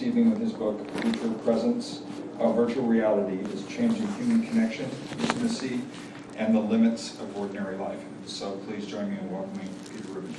evening with his book, Future Presence, How Virtual Reality is Changing Human Connection, Intimacy, and the Limits of Ordinary Life. So please join me in welcoming Peter Rubin.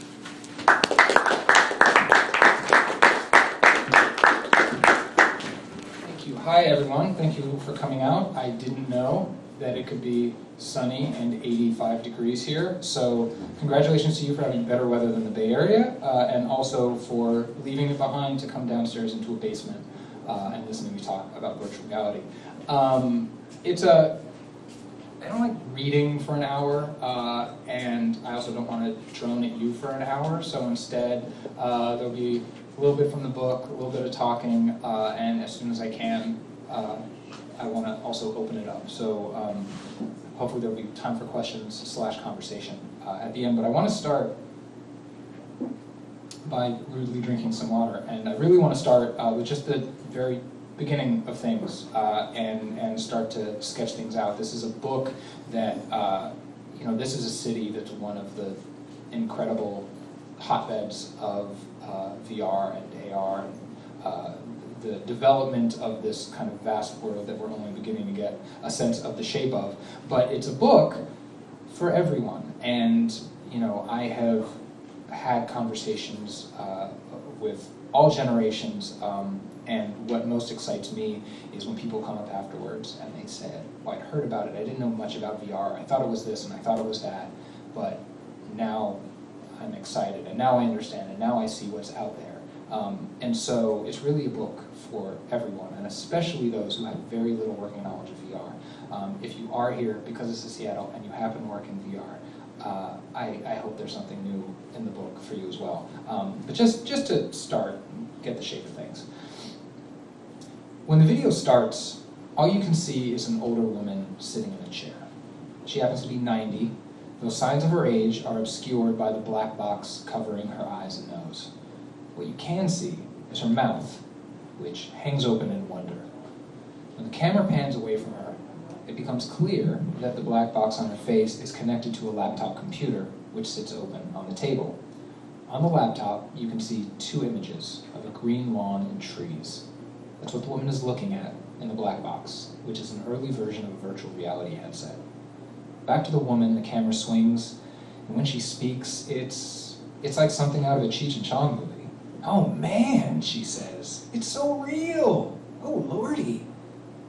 Thank you. Hi, everyone. Thank you for coming out. I didn't know that it could be sunny and 85 degrees here, so congratulations to you for having better weather than the Bay Area, and also for leaving it behind to come downstairs into a basement and listen to me talk about virtual reality. I don't like reading for an hour, and I also don't want to drone at you for an hour, so instead there'll be a little bit from the book, a little bit of talking, and as soon as I can, I want to also open it up. So hopefully there'll be time for questions / conversation at the end. But I want to start by rudely drinking some water. And I really want to start with just the very beginning of things and start to sketch things out. This is a book that, this is a city that's one of the incredible hotbeds of VR and AR. The development of this kind of vast world that we're only beginning to get a sense of the shape of. But it's a book for everyone. And, I have had conversations with all generations, and what most excites me is when people come up afterwards and they say, well, I'd heard about it, I didn't know much about VR, I thought it was this and I thought it was that, but now I'm excited, and now I understand, and now I see what's out there. And so it's really a book for everyone, and especially those who have very little working knowledge of VR. If you are here because this is Seattle and you happen to work in VR, I hope there's something new in the book for you as well. But just to start, get the shape of things. When the video starts, all you can see is an older woman sitting in a chair. She happens to be 90, though signs of her age are obscured by the black box covering her eyes and nose. What you can see is her mouth, which hangs open in wonder. When the camera pans away from her, it becomes clear that the black box on her face is connected to a laptop computer, which sits open on the table. On the laptop, you can see two images of a green lawn and trees. That's what the woman is looking at in the black box, which is an early version of a virtual reality headset. Back to the woman, the camera swings, and when she speaks, it's like something out of a Cheech and Chong movie. "Oh man," she says, "it's so real. Oh lordy."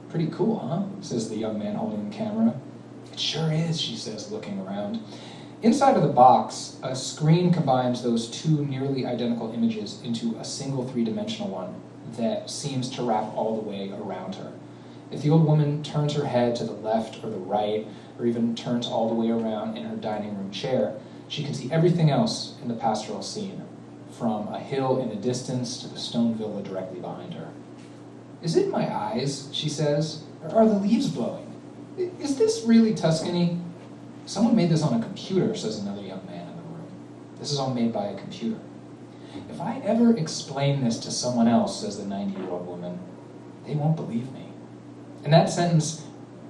"Pretty cool, huh?" says the young man holding the camera. "It sure is," she says, looking around. Inside of the box, a screen combines those two nearly identical images into a single three-dimensional one that seems to wrap all the way around her. If the old woman turns her head to the left or the right, or even turns all the way around in her dining room chair, she can see everything else in the pastoral scene, from a hill in the distance to the stone villa directly behind her. "Is it my eyes?" she says. "Or are the leaves blowing? Is this really Tuscany?" "Someone made this on a computer," says another young man in the room. "This is all made by a computer." "If I ever explain this to someone else," says the 90-year-old woman, "they won't believe me." And that sentence,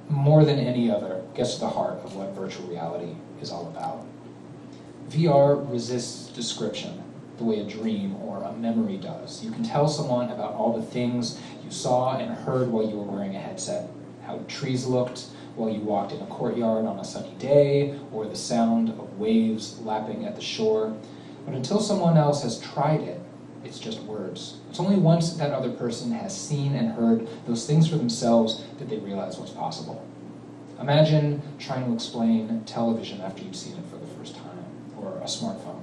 more than any other, gets to the heart of what virtual reality is all about. VR resists description the way a dream or a memory does. You can tell someone about all the things you saw and heard while you were wearing a headset, how trees looked while you walked in a courtyard on a sunny day, or the sound of waves lapping at the shore. But until someone else has tried it, it's just words. It's only once that other person has seen and heard those things for themselves that they realize what's possible. Imagine trying to explain television after you've seen it for the first time, or a smartphone.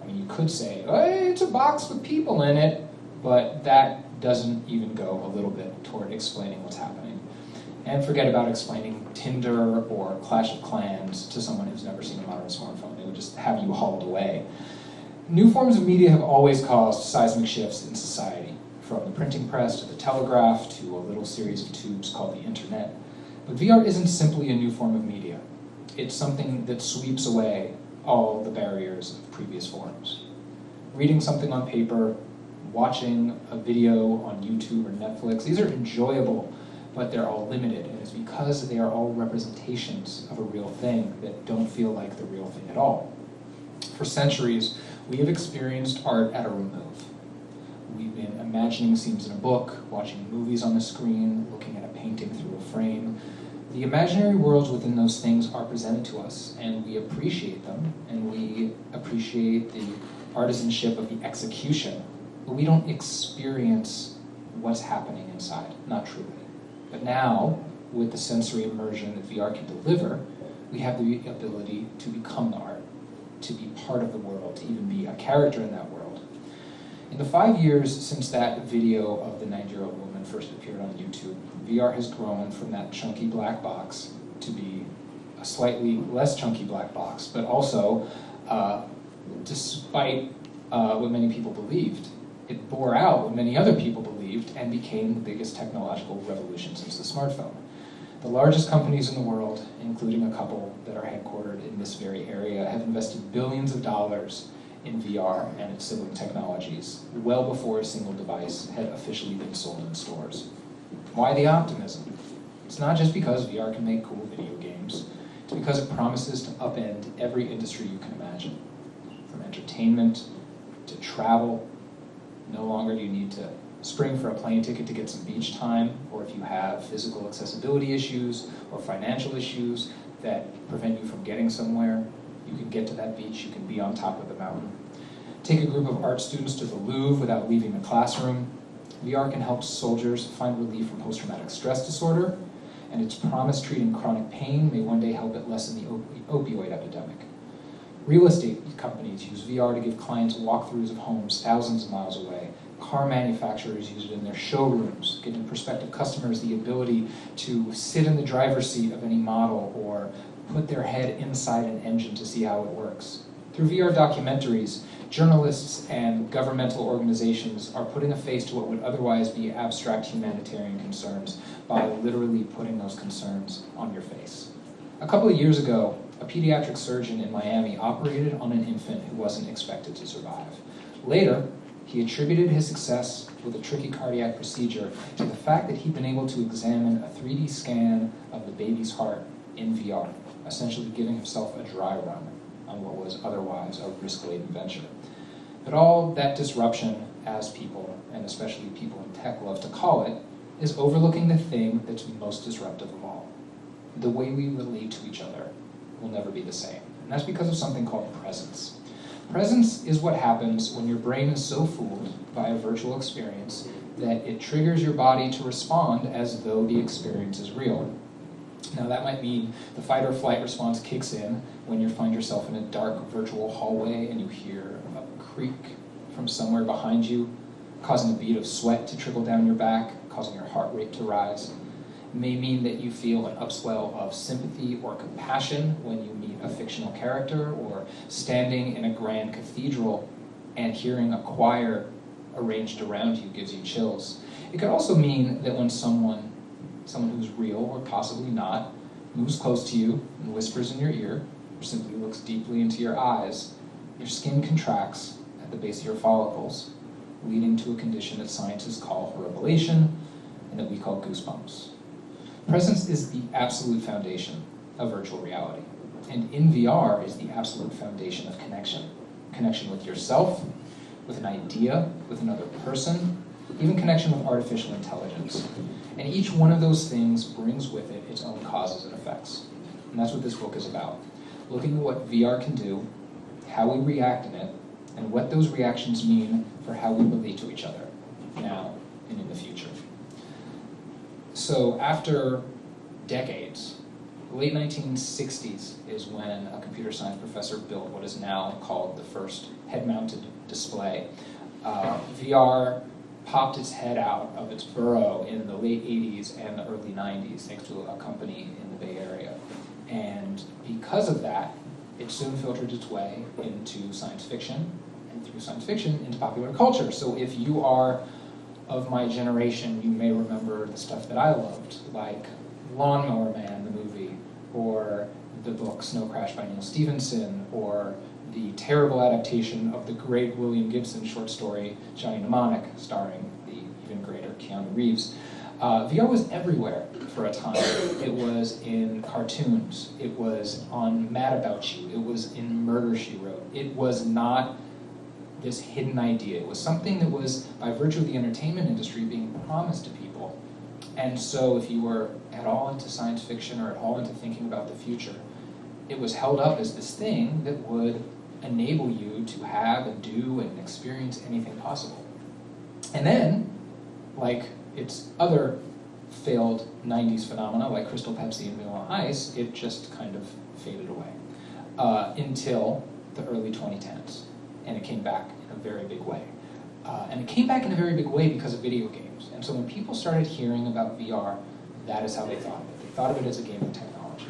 I mean, you could say, "Hey, it's a box with people in it," but that doesn't even go a little bit toward explaining what's happening. And forget about explaining Tinder or Clash of Clans to someone who's never seen a modern smartphone. They would just have you hauled away. New forms of media have always caused seismic shifts in society, from the printing press to the telegraph to a little series of tubes called the internet. But VR isn't simply a new form of media. It's something that sweeps away all the barriers of previous forms. Reading something on paper, watching a video on YouTube or Netflix, these are enjoyable, but they're all limited, and it's because they are all representations of a real thing that don't feel like the real thing at all. For centuries, we have experienced art at a remove. We've been imagining scenes in a book, watching movies on the screen, looking at a painting through a frame. The imaginary worlds within those things are presented to us, and we appreciate them, and we appreciate the artisanship of the execution, but we don't experience what's happening inside, not truly. But now, with the sensory immersion that VR can deliver, we have the ability to become the art, to be part of the world, to even be a character in that world. In the 5 years since that video of the 90-year-old woman first appeared on YouTube, VR has grown from that chunky black box to be a slightly less chunky black box, but also, despite what many people believed, it bore out what many other people believed and became the biggest technological revolution since the smartphone. The largest companies in the world, including a couple that are headquartered in this very area, have invested billions of dollars in VR and its sibling technologies, well before a single device had officially been sold in stores. Why the optimism? It's not just because VR can make cool video games. It's because it promises to upend every industry you can imagine. From entertainment to travel. No longer do you need to spring for a plane ticket to get some beach time, or if you have physical accessibility issues or financial issues that prevent you from getting somewhere, you can get to that beach, you can be on top of the mountain. Take a group of art students to the Louvre without leaving the classroom. VR can help soldiers find relief from post-traumatic stress disorder, and its promise treating chronic pain may one day help it lessen the opioid epidemic. Real estate companies use VR to give clients walkthroughs of homes thousands of miles away. Car manufacturers use it in their showrooms, giving prospective customers the ability to sit in the driver's seat of any model or put their head inside an engine to see how it works. Through VR documentaries, journalists and governmental organizations are putting a face to what would otherwise be abstract humanitarian concerns by literally putting those concerns on your face. A couple of years ago, a pediatric surgeon in Miami operated on an infant who wasn't expected to survive. Later, he attributed his success with a tricky cardiac procedure to the fact that he'd been able to examine a 3D scan of the baby's heart in VR, essentially giving himself a dry run on what was otherwise a risk-laden venture. But all that disruption, as people, and especially people in tech love to call it, is overlooking the thing that's most disruptive of all. The way we relate to each other will never be the same. And that's because of something called presence. Presence is what happens when your brain is so fooled by a virtual experience that it triggers your body to respond as though the experience is real. Now that might mean the fight or flight response kicks in when you find yourself in a dark virtual hallway and you hear a creak from somewhere behind you, causing a bead of sweat to trickle down your back, causing your heart rate to rise. It may mean that you feel an upswell of sympathy or compassion when you meet a fictional character, or standing in a grand cathedral and hearing a choir arranged around you gives you chills. It could also mean that when someone who's real or possibly not moves close to you and whispers in your ear, or simply looks deeply into your eyes, your skin contracts at the base of your follicles, leading to a condition that scientists call horripilation and that we call goosebumps. Presence is the absolute foundation of virtual reality. And in VR is the absolute foundation of connection. Connection with yourself, with an idea, with another person, even connection with artificial intelligence. And each one of those things brings with it its own causes and effects. And that's what this book is about. Looking at what VR can do, how we react in it, and what those reactions mean for how we relate to each other, now and in the future. So after decades, the late 1960s is when a computer science professor built what is now called the first head-mounted display. VR popped its head out of its burrow in the late 80s and the early 90s, thanks to a company in the Bay Area. And because of that, it soon filtered its way into science fiction, and through science fiction into popular culture. So if you are of my generation, you may remember the stuff that I loved, like Lawnmower Man, the movie, or the book Snow Crash by Neil Stephenson, or the terrible adaptation of the great William Gibson short story Johnny Mnemonic, starring the even greater Keanu Reeves. VR was everywhere for a time. It was in cartoons. It was on Mad About You. It was in Murder, She Wrote. It was not this hidden idea. It was something that was, by virtue of the entertainment industry, being promised to people. And so if you were at all into science fiction or at all into thinking about the future, it was held up as this thing that would enable you to have and do and experience anything possible. And then, like its other failed 90s phenomena, like Crystal Pepsi and Vanilla Ice, it just kind of faded away until the early 2010s. And it came back in a very big way. And it came back in a very big way because of video games. And so when people started hearing about VR, that is how they thought of it. They thought of it as a gaming technology.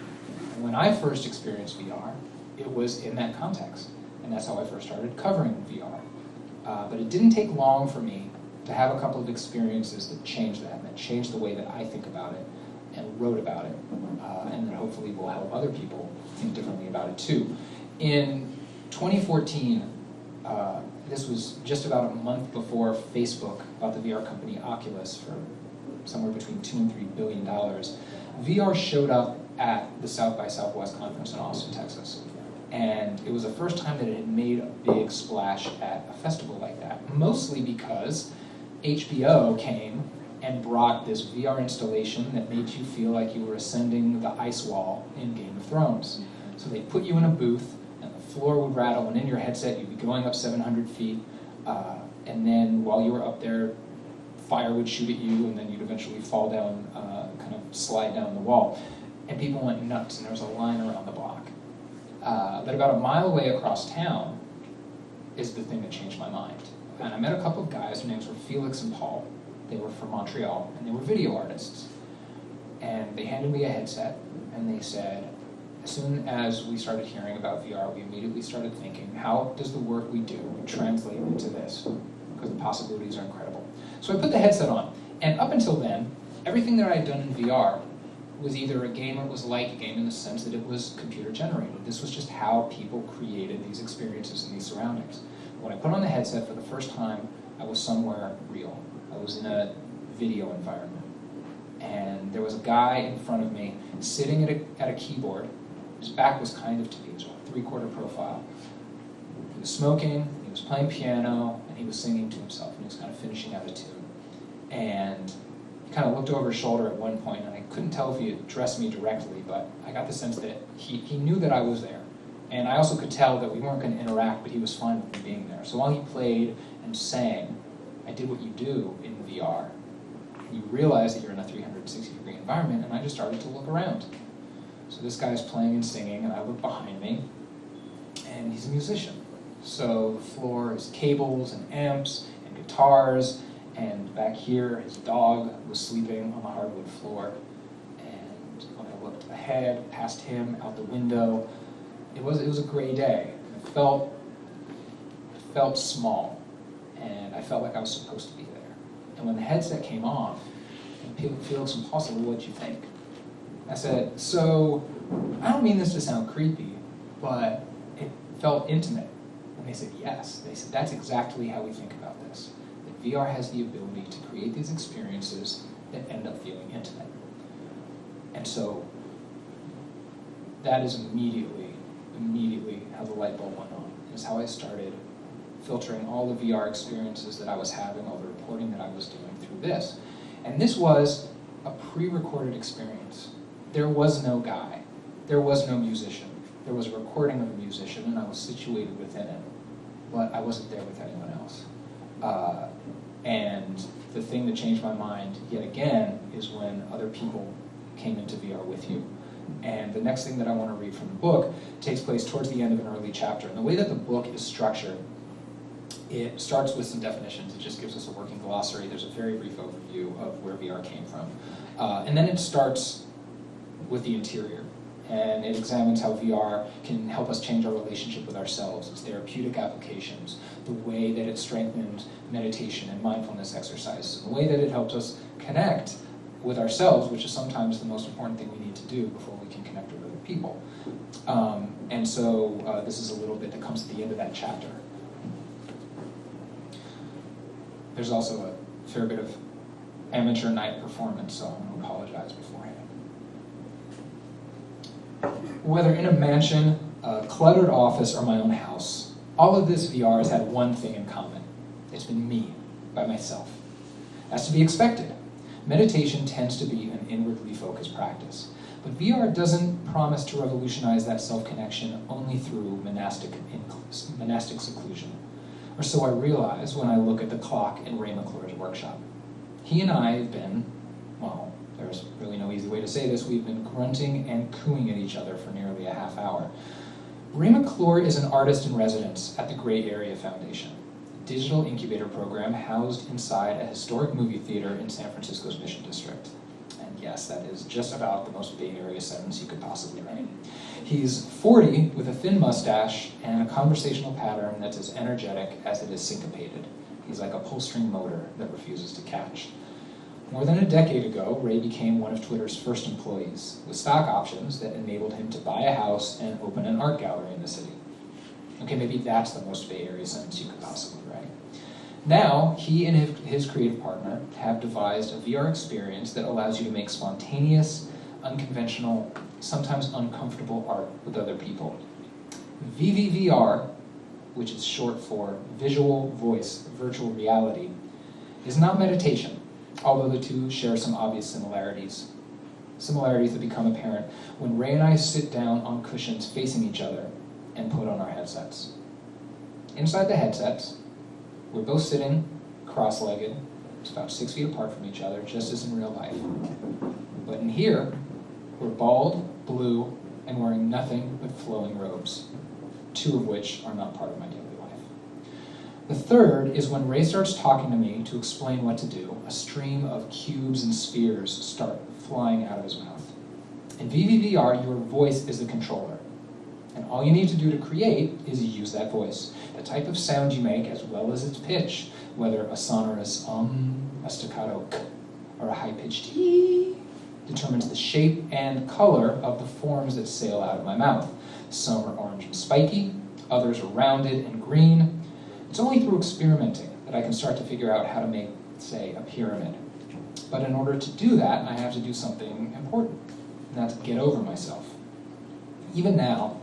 And when I first experienced VR, it was in that context. And that's how I first started covering VR. But it didn't take long for me to have a couple of experiences that changed that changed the way that I think about it and wrote about it, and that hopefully will help other people think differently about it too. In 2014, this was just about a month before Facebook bought the VR company Oculus for somewhere between $2 and $3 billion. VR showed up at the South by Southwest conference in Austin, Texas. And it was the first time that it had made a big splash at a festival like that, mostly because HBO came and brought this VR installation that made you feel like you were ascending the ice wall in Game of Thrones. So they put you in a booth, and the floor would rattle, and in your headset you'd be going up 700 feet, and then while you were up there, fire would shoot at you, and then you'd eventually fall down, kind of slide down the wall. And people went nuts, and there was a line around the block. But about a mile away across town is the thing that changed my mind. And I met a couple of guys, their names were Felix and Paul. They were from Montreal, and they were video artists. And they handed me a headset, and they said, as soon as we started hearing about VR, we immediately started thinking, how does the work we do translate into this? Because the possibilities are incredible. So I put the headset on, and up until then, everything that I had done in VR was either a game or it was like a game in the sense that it was computer generated. This was just how people created these experiences and these surroundings. When I put on the headset for the first time, I was somewhere real. I was in a video environment. And there was a guy in front of me sitting at a keyboard. His back was kind of to me, it was a 3/4 profile. He was smoking, he was playing piano, and he was singing to himself, and he was kind of finishing out a tune. And he kind of looked over his shoulder at one point, and I couldn't tell if he addressed me directly, but I got the sense that he knew that I was there. And I also could tell that we weren't going to interact, but he was fine with me being there. So while he played and sang, I did what you do in VR. You realize that you're in a 360-degree environment, and I just started to look around. So this guy's playing and singing, and I look behind me, and he's a musician. So the floor is cables and amps and guitars, and back here his dog was sleeping on the hardwood floor. And when I looked ahead, past him, out the window, it was a gray day. It felt small, and I felt like I was supposed to be there. And when the headset came on, and Felix and Paul said, well, what'd you think? I said, so, I don't mean this to sound creepy, but it felt intimate. And they said, yes. They said, that's exactly how we think about this. That VR has the ability to create these experiences that end up feeling intimate. And so, that is immediately how the light bulb went on. It's how I started filtering all the VR experiences that I was having, all the reporting that I was doing through this. And this was a pre-recorded experience. There was no guy. There was no musician. There was a recording of a musician, and I was situated within it. But I wasn't there with anyone else. And the thing that changed my mind, yet again, is when other people came into VR with you. And the next thing that I want to read from the book takes place towards the end of an early chapter. And the way that the book is structured, it starts with some definitions. It just gives us a working glossary. There's a very brief overview of where VR came from. And then it starts with the interior. And it examines how VR can help us change our relationship with ourselves, its therapeutic applications, the way that it strengthens meditation and mindfulness exercises, and the way that it helps us connect with ourselves, which is sometimes the most important thing we need to do before we can connect with other people. And so this is a little bit that comes at the end of that chapter. There's also a fair bit of amateur night performance, so I'm going to apologize beforehand. Whether in a mansion, a cluttered office, or my own house, All of this VR has had one thing in common. It's been me, by myself. That's to be expected. Meditation tends to be an inwardly focused practice. But VR doesn't promise to revolutionize that self-connection only through monastic seclusion. Or so I realize when I look at the clock in Ray McClure's workshop. He and I have been, well, there's really no easy way to say this, we've been grunting and cooing at each other for nearly a half hour. Ray McClure is an artist in residence at the Gray Area Foundation, a digital incubator program housed inside a historic movie theater in San Francisco's Mission District. And yes, that is just about the most Bay Area sentence you could possibly write. He's 40 with a thin mustache and a conversational pattern that's as energetic as it is syncopated. He's like a pull-string motor that refuses to catch. More than a decade ago, Ray became one of Twitter's first employees, with stock options that enabled him to buy a house and open an art gallery in the city. Okay, maybe that's the most Bay Area sentence you could possibly write. Now, he and his creative partner have devised a VR experience that allows you to make spontaneous, unconventional, sometimes uncomfortable art with other people. VVVR, which is short for Visual Voice Virtual Reality, is not meditation, although the two share some obvious similarities. Similarities that become apparent when Ray and I sit down on cushions facing each other and put on our headsets. Inside the headsets, we're both sitting cross-legged, it's about 6 feet apart from each other, just as in real life. But in here, we're bald, blue, and wearing nothing but flowing robes, 2 of which are not part of my daily life. The third is when Ray starts talking to me to explain what to do, a stream of cubes and spheres start flying out of his mouth. In VVVR, your voice is the controller. And all you need to do to create is use that voice. The type of sound you make, as well as its pitch, whether a sonorous a staccato k, or a high-pitched e, determines the shape and color of the forms that sail out of my mouth. Some are orange and spiky, others are rounded and green. It's only through experimenting that I can start to figure out how to make, say, a pyramid. But in order to do that, I have to do something important, and that's get over myself. Even now,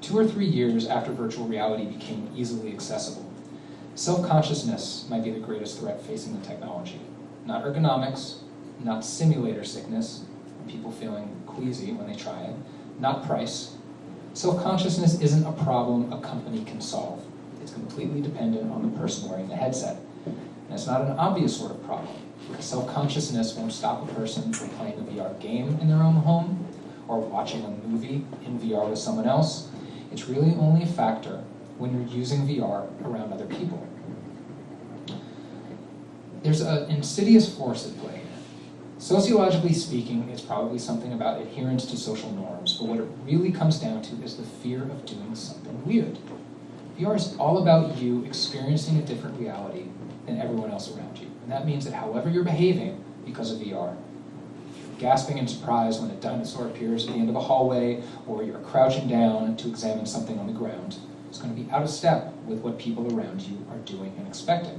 2 or 3 years after virtual reality became easily accessible, self-consciousness might be the greatest threat facing the technology. Not ergonomics, not simulator sickness, people feeling queasy when they try it, not price. Self-consciousness isn't a problem a company can solve. It's completely dependent on the person wearing the headset. And it's not an obvious sort of problem, because self-consciousness won't stop a person from playing a VR game in their own home or watching a movie in VR with someone else. It's really only a factor when you're using VR around other people. There's an insidious force at play here. Sociologically speaking, it's probably something about adherence to social norms, but what it really comes down to is the fear of doing something weird. VR is all about you experiencing a different reality than everyone else around you. And that means that however you're behaving because of VR, gasping in surprise when a dinosaur appears at the end of a hallway, or you're crouching down to examine something on the ground, it's going to be out of step with what people around you are doing and expecting.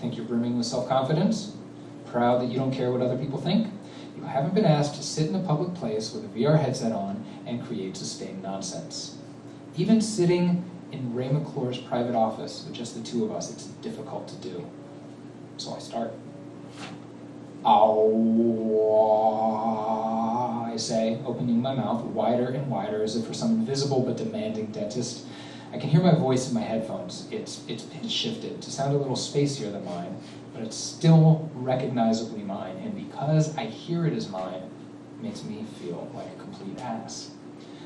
Think you're brimming with self-confidence? Proud that you don't care what other people think? You haven't been asked to sit in a public place with a VR headset on and create sustained nonsense. Even sitting in Ray McClure's private office with just the 2 of us, it's difficult to do. So I start. Ow, I say, opening my mouth wider and wider as if for some invisible but demanding dentist. I can hear my voice in my headphones. It's pitch shifted to sound a little spacier than mine, but it's still recognizably mine, and because I hear it as mine, it makes me feel like a complete ass.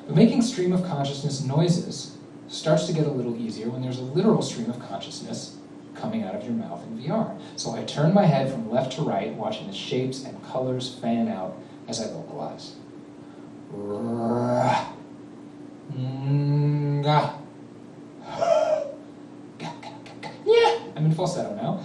But making stream of consciousness noises starts to get a little easier when there's a literal stream of consciousness coming out of your mouth in VR. So I turn my head from left to right, watching the shapes and colors fan out as I vocalize. Yeah, I'm in falsetto now.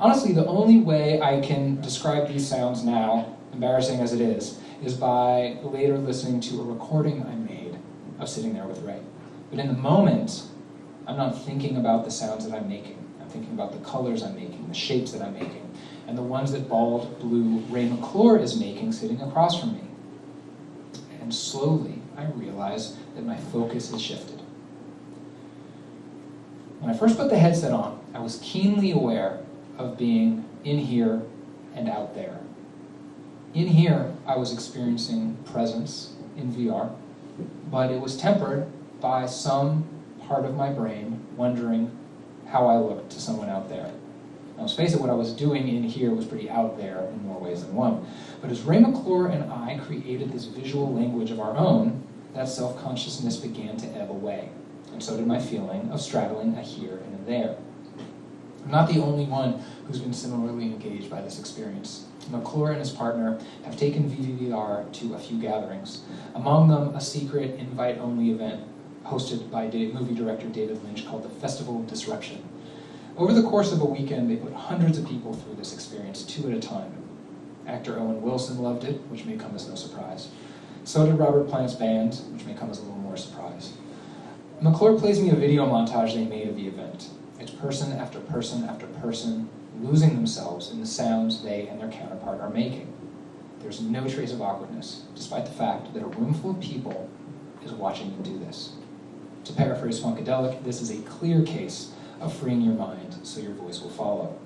Honestly, the only way I can describe these sounds now, embarrassing as it is by later listening to a recording I made of sitting there with Ray. But in the moment, I'm not thinking about the sounds that I'm making. I'm thinking about the colors I'm making, the shapes that I'm making, and the ones that bald, blue Ray McClure is making sitting across from me. And slowly, I realize that my focus has shifted. When I first put the headset on, I was keenly aware of being in here and out there. In here, I was experiencing presence in VR, but it was tempered by some part of my brain wondering how I looked to someone out there. Now, let's face it, what I was doing in here was pretty out there in more ways than one. But as Ray McClure and I created this visual language of our own, that self-consciousness began to ebb away. And so did my feeling of straddling a here and a there. I'm not the only one who's been similarly engaged by this experience. McClure and his partner have taken VVVR to a few gatherings, among them a secret invite-only event hosted by movie director David Lynch called the Festival of Disruption. Over the course of a weekend, they put hundreds of people through this experience, 2 at a time. Actor Owen Wilson loved it, which may come as no surprise. So did Robert Plant's band, which may come as a little more surprise. McClure plays me a video montage they made of the event. It's person after person after person losing themselves in the sounds they and their counterpart are making. There's no trace of awkwardness, despite the fact that a room full of people is watching you do this. To paraphrase Funkadelic, this is a clear case of freeing your mind so your voice will follow.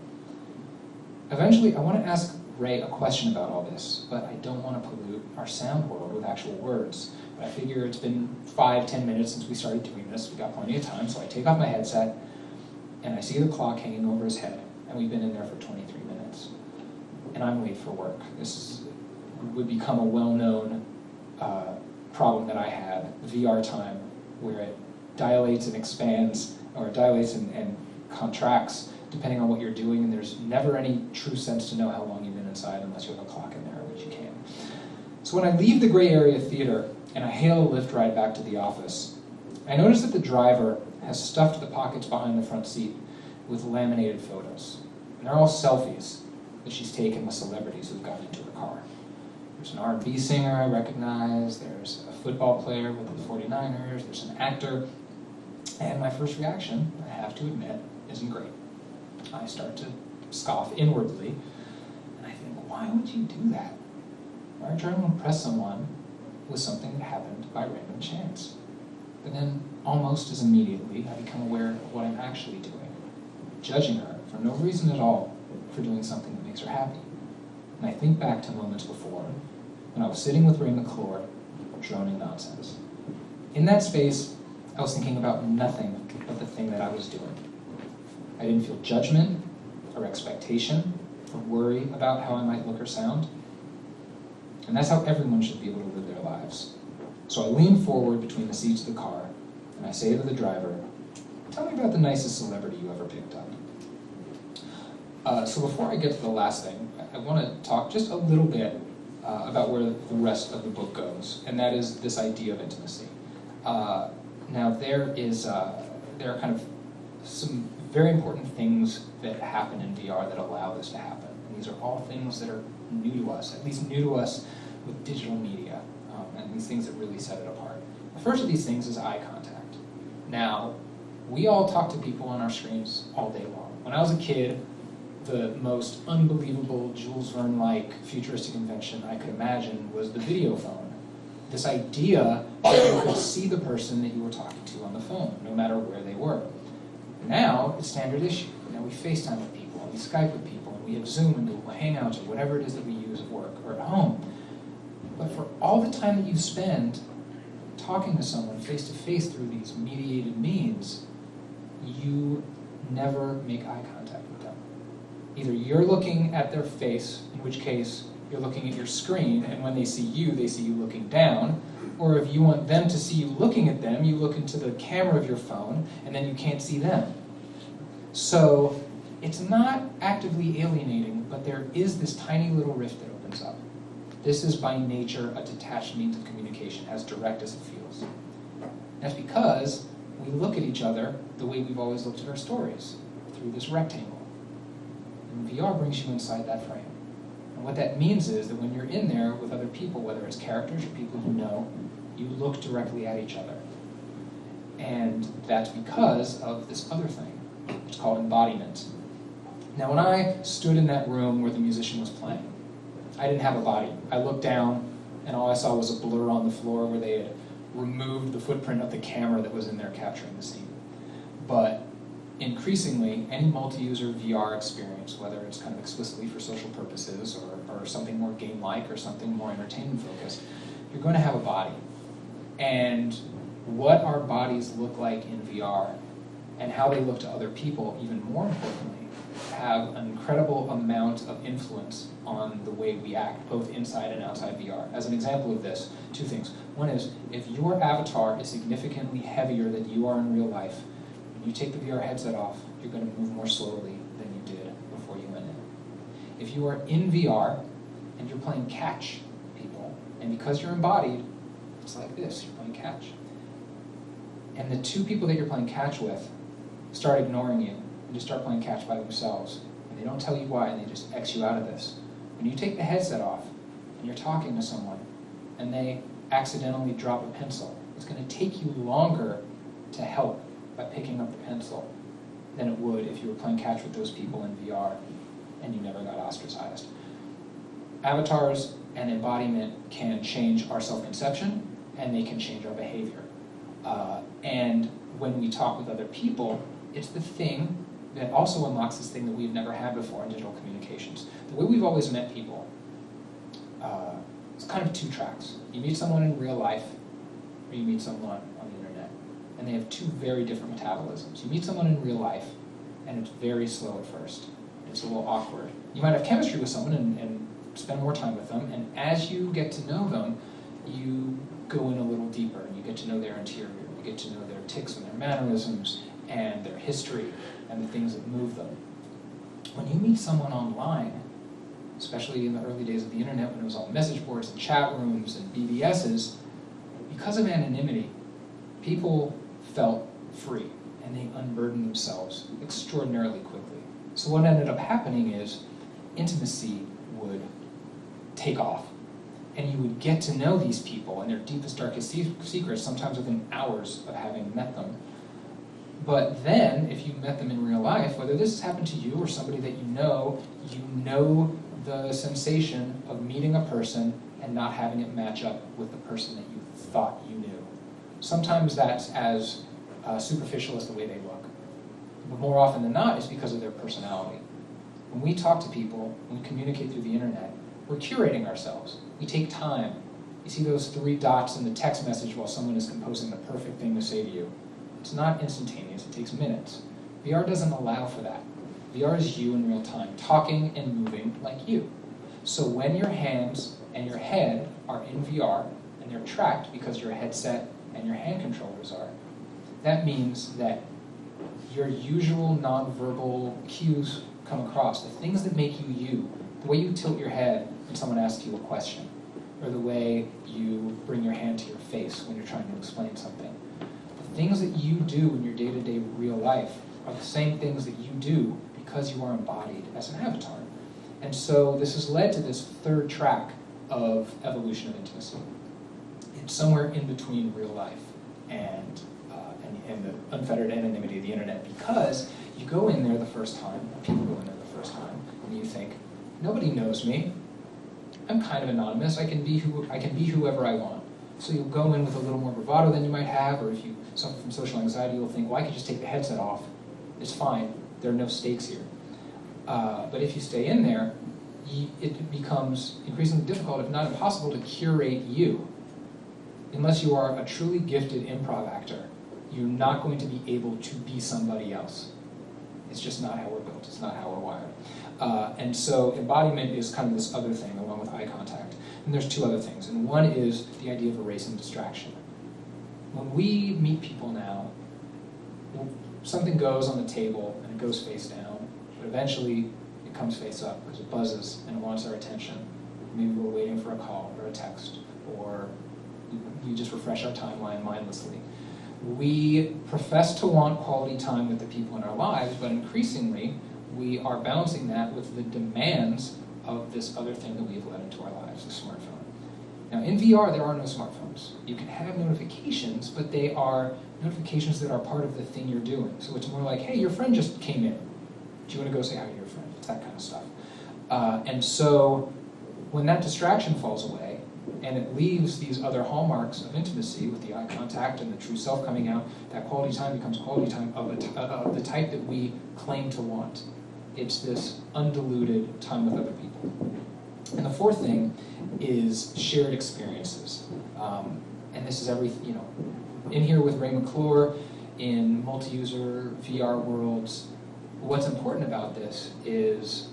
Eventually, I want to ask Ray a question about all this, but I don't want to pollute our sound world with actual words. But I figure it's been 5-10 minutes since we started doing this. We got plenty of time, so I take off my headset, and I see the clock hanging over his head, and we've been in there for 23 minutes. And I'm late for work. Would become a well-known problem that I had, VR time, where it dilates and expands, or dilates and contracts, depending on what you're doing, and there's never any true sense to know how long you've been inside unless you have a clock in there, which you can. So when I leave the gray area theater and I hail a Lyft ride back to the office, I notice that the driver has stuffed the pockets behind the front seat with laminated photos. And they're all selfies that she's taken with celebrities who've gotten into her car. There's an R&B singer I recognize, there's a football player with the 49ers, there's an actor, and my first reaction, I have to admit, isn't great. I start to scoff inwardly, and I think, why would you do that? Why are you trying to impress someone with something that happened by random chance? But then, almost as immediately, I become aware of what I'm actually doing, judging her for no reason at all for doing something that makes her happy. And I think back to moments before, when I was sitting with Ray McClure, droning nonsense. In that space, I was thinking about nothing but the thing that I was doing. I didn't feel judgment, or expectation, or worry about how I might look or sound. And that's how everyone should be able to live their lives. So I lean forward between the seats of the car, and I say to the driver, tell me about the nicest celebrity you ever picked up. So before I get to the last thing, I want to talk just a little bit about where the rest of the book goes, and that is this idea of intimacy. Now there are kind of some very important things that happen in VR that allow this to happen. And these are all things that are new to us, at least new to us with digital media, and these things that really set it apart. The first of these things is eye contact. Now, we all talk to people on our screens all day long. When I was a kid, the most unbelievable Jules Verne-like futuristic invention I could imagine was the video phone. This idea that you could see the person that you were talking to on the phone, no matter where they were. Now, it's standard issue. Now we FaceTime with people, and we Skype with people, and we have Zoom and Google Hangouts, or whatever it is that we use at work or at home. But for all the time that you spend talking to someone face-to-face through these mediated means, you never make eye contact with them. Either you're looking at their face, in which case you're looking at your screen, and when they see you looking down, or if you want them to see you looking at them, you look into the camera of your phone, and then you can't see them. So it's not actively alienating, but there is this tiny little rift that opens up. This is by nature a detached means of communication, as direct as it feels. That's because we look at each other the way we've always looked at our stories, through this rectangle. And VR brings you inside that frame. And what that means is that when you're in there with other people, whether it's characters or people you know, you look directly at each other. And that's because of this other thing. It's called embodiment. Now, when I stood in that room where the musician was playing, I didn't have a body. I looked down, and all I saw was a blur on the floor where they had removed the footprint of the camera that was in there capturing the scene. But increasingly, any multi-user VR experience, whether it's kind of explicitly for social purposes or something more game-like or something more entertainment-focused, you're going to have a body. And what our bodies look like in VR and how they look to other people, even more importantly, have an incredible amount of influence on the way we act, both inside and outside VR. As an example of this, two things. One is, if your avatar is significantly heavier than you are in real life, when you take the VR headset off, you're going to move more slowly than you did before you went in. If you are in VR and you're playing catch people, and because you're embodied, it's like this, you're playing catch. And the two people that you're playing catch with start ignoring you and just start playing catch by themselves. And they don't tell you why, and they just X you out of this. When you take the headset off and you're talking to someone and they accidentally drop a pencil, it's going to take you longer to help by picking up the pencil than it would if you were playing catch with those people in VR and you never got ostracized. Avatars and embodiment can change our self-conception, and they can change our behavior. And when we talk with other people, it's the thing that also unlocks this thing that we've never had before in digital communications. The way we've always met people, it's kind of two tracks. You meet someone in real life, or you meet someone on the internet. And they have two very different metabolisms. You meet someone in real life, and it's very slow at first. It's a little awkward. You might have chemistry with someone and spend more time with them, and as you get to know them, you go in a little deeper, and you get to know their interior. You get to know their tics and their mannerisms, and their history, and the things that move them. When you meet someone online, especially in the early days of the internet when it was all message boards and chat rooms and BBSs, because of anonymity, people felt free, and they unburdened themselves extraordinarily quickly. So what ended up happening is intimacy would take off, and you would get to know these people and their deepest, darkest secrets, sometimes within hours of having met them. But then, if you met them in real life, whether this has happened to you or somebody that you know the sensation of meeting a person and not having it match up with the person that you thought you knew. Sometimes that's as superficial as the way they look. But more often than not, it's because of their personality. When we talk to people, when we communicate through the internet, we're curating ourselves. We take time. You see those 3 dots in the text message while someone is composing the perfect thing to say to you. It's not instantaneous, it takes minutes. VR doesn't allow for that. VR is you in real time, talking and moving like you. So when your hands and your head are in VR, and they're tracked because your headset and your hand controllers are, that means that your usual nonverbal cues come across, the things that make you you, the way you tilt your head when someone asks you a question, or the way you bring your hand to your face when you're trying to explain something. The things that you do in your day-to-day real life are the same things that you do because you are embodied as an avatar. And so this has led to this 3rd track of evolution of intimacy. It's somewhere in between real life and the unfettered anonymity of the internet, because you go in there the first time, people go in there the first time, and you think, nobody knows me. I'm kind of anonymous. I can be whoever I want. So you'll go in with a little more bravado than you might have, or if you suffer from social anxiety, you'll think, well, I could just take the headset off. It's fine. There are no stakes here. But if you stay in there, it becomes increasingly difficult, if not impossible, to curate you. Unless you are a truly gifted improv actor, you're not going to be able to be somebody else. It's just not how we're built. It's not how we're wired. And so embodiment is kind of this other thing, along with eye contact. And there's 2 other things. And one is the idea of erasing distraction. When we meet people now, something goes on the table and it goes face down, but eventually it comes face up because it buzzes and it wants our attention. Maybe we're waiting for a call or a text, or we just refresh our timeline mindlessly. We profess to want quality time with the people in our lives, but increasingly we are balancing that with the demands of this other thing that we've let into our lives, the smartphone. Now in VR there are no smartphones. You can have notifications, but they are notifications that are part of the thing you're doing. So it's more like, hey, your friend just came in. Do you want to go say hi to your friend? It's that kind of stuff. And so when that distraction falls away, And it leaves these other hallmarks of intimacy with the eye contact and the true self coming out. That quality time becomes quality time of the type that we claim to want. It's this undiluted time with other people. And the fourth thing is shared experiences. And this is everything, in here with Ray McClure, in multi-user VR worlds, what's important about this is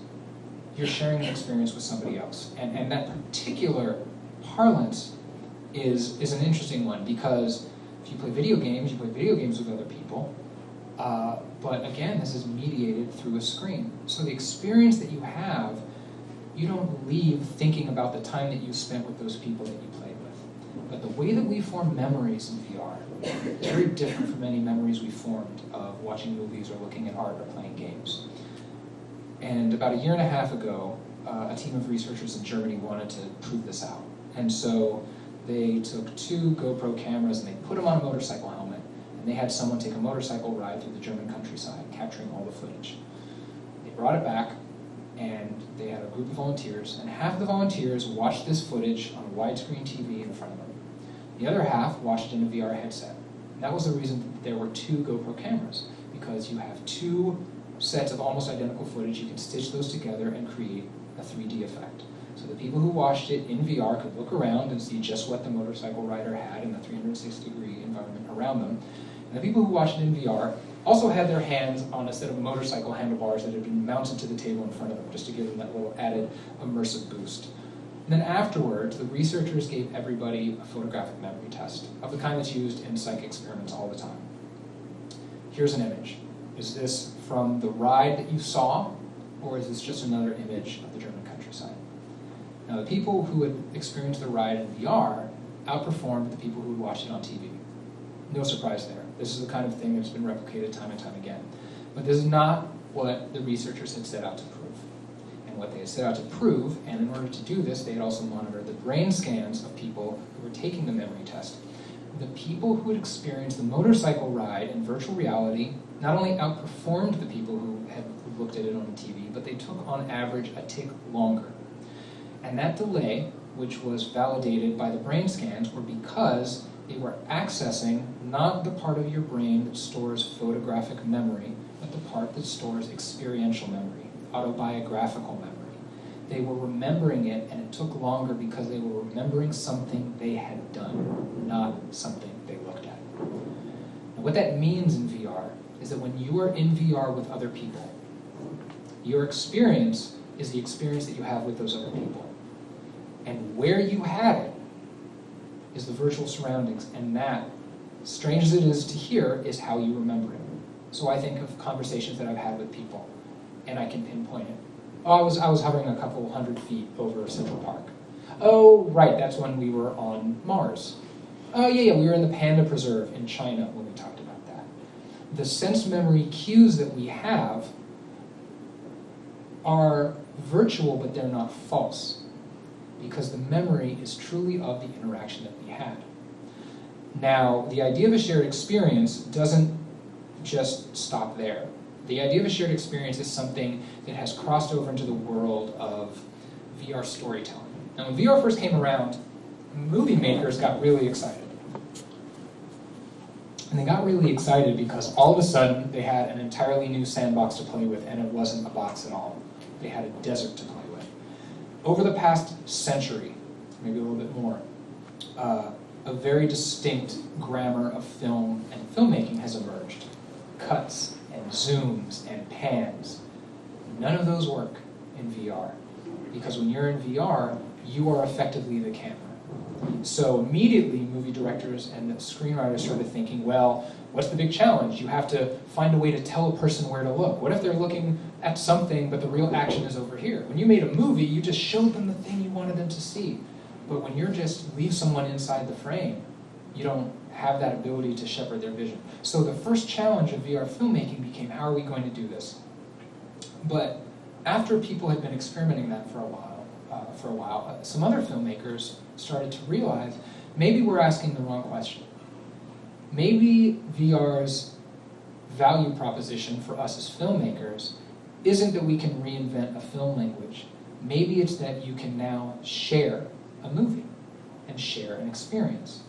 you're sharing an experience with somebody else. And that particular parlance is an interesting one, because if you play video games with other people. But again, this is mediated through a screen. So the experience that you have, you don't leave thinking about the time that you spent with those people that you played with. But the way that we form memories in VR is very different from any memories we formed of watching movies or looking at art or playing games. And about 1.5 years ago, a team of researchers in Germany wanted to prove this out. And so they took 2 GoPro cameras and they put them on a motorcycle helmet, and they had someone take a motorcycle ride through the German countryside, capturing all the footage. They brought it back, and they had a group of volunteers, and half of the volunteers watched this footage on a widescreen TV in front of them. The other half watched it in a VR headset. And that was the reason that there were 2 GoPro cameras, because you have 2 sets of almost identical footage. You can stitch those together and create a 3D effect. So the people who watched it in VR could look around and see just what the motorcycle rider had in the 360-degree environment around them. And the people who watched it in VR also had their hands on a set of motorcycle handlebars that had been mounted to the table in front of them, just to give them that little added immersive boost. And then afterwards, the researchers gave everybody a photographic memory test of the kind that's used in psych experiments all the time. Here's an image. Is this from the ride that you saw, or is this just another image of the German countryside? Now, the people who had experienced the ride in VR outperformed the people who had watched it on TV. No surprise there. This is the kind of thing that's been replicated time and time again. But this is not what the researchers had set out to prove. And what they had set out to prove, and in order to do this, they had also monitored the brain scans of people who were taking the memory test. The people who had experienced the motorcycle ride in virtual reality not only outperformed the people who had looked at it on TV, but they took on average a tick longer. And that delay, which was validated by the brain scans, were because they were accessing not the part of your brain that stores photographic memory, but the part that stores experiential memory, autobiographical memory. They were remembering it, and it took longer because they were remembering something they had done, not something they looked at. And what that means in VR is that when you are in VR with other people, your experience is the experience that you have with those other people. And where you had it is the virtual surroundings, and that, strange as it is to hear, is how you remember it. So I think of conversations that I've had with people, and I can pinpoint it. Oh, I was hovering a couple 100 feet over Central Park. Oh, right, that's when we were on Mars. Oh, yeah, we were in the Panda Preserve in China when we talked about that. The sense memory cues that we have are virtual, but they're not false, because the memory is truly of the interaction that we had. Now, the idea of a shared experience doesn't just stop there. The idea of a shared experience is something that has crossed over into the world of VR storytelling. Now, when VR first came around, movie makers got really excited. And they got really excited because all of a sudden they had an entirely new sandbox to play with, and it wasn't a box at all. They had a desert to play with. Over the past century, maybe a little bit more, a very distinct grammar of film and filmmaking has emerged. Cuts and zooms and pans. None of those work in VR, because when you're in VR, you are effectively the camera. So immediately, movie directors and the screenwriters started thinking, well, what's the big challenge? You have to find a way to tell a person where to look. What if they're looking at something, but the real action is over here? When you made a movie, you just showed them the thing you wanted them to see. But when you're just leave someone inside the frame, you don't have that ability to shepherd their vision. So the first challenge of VR filmmaking became, how are we going to do this? But after people had been experimenting that for a while, some other filmmakers started to realize maybe we're asking the wrong question. Maybe VR's value proposition for us as filmmakers isn't that we can reinvent a film language. Maybe it's that you can now share a movie. and share an experience.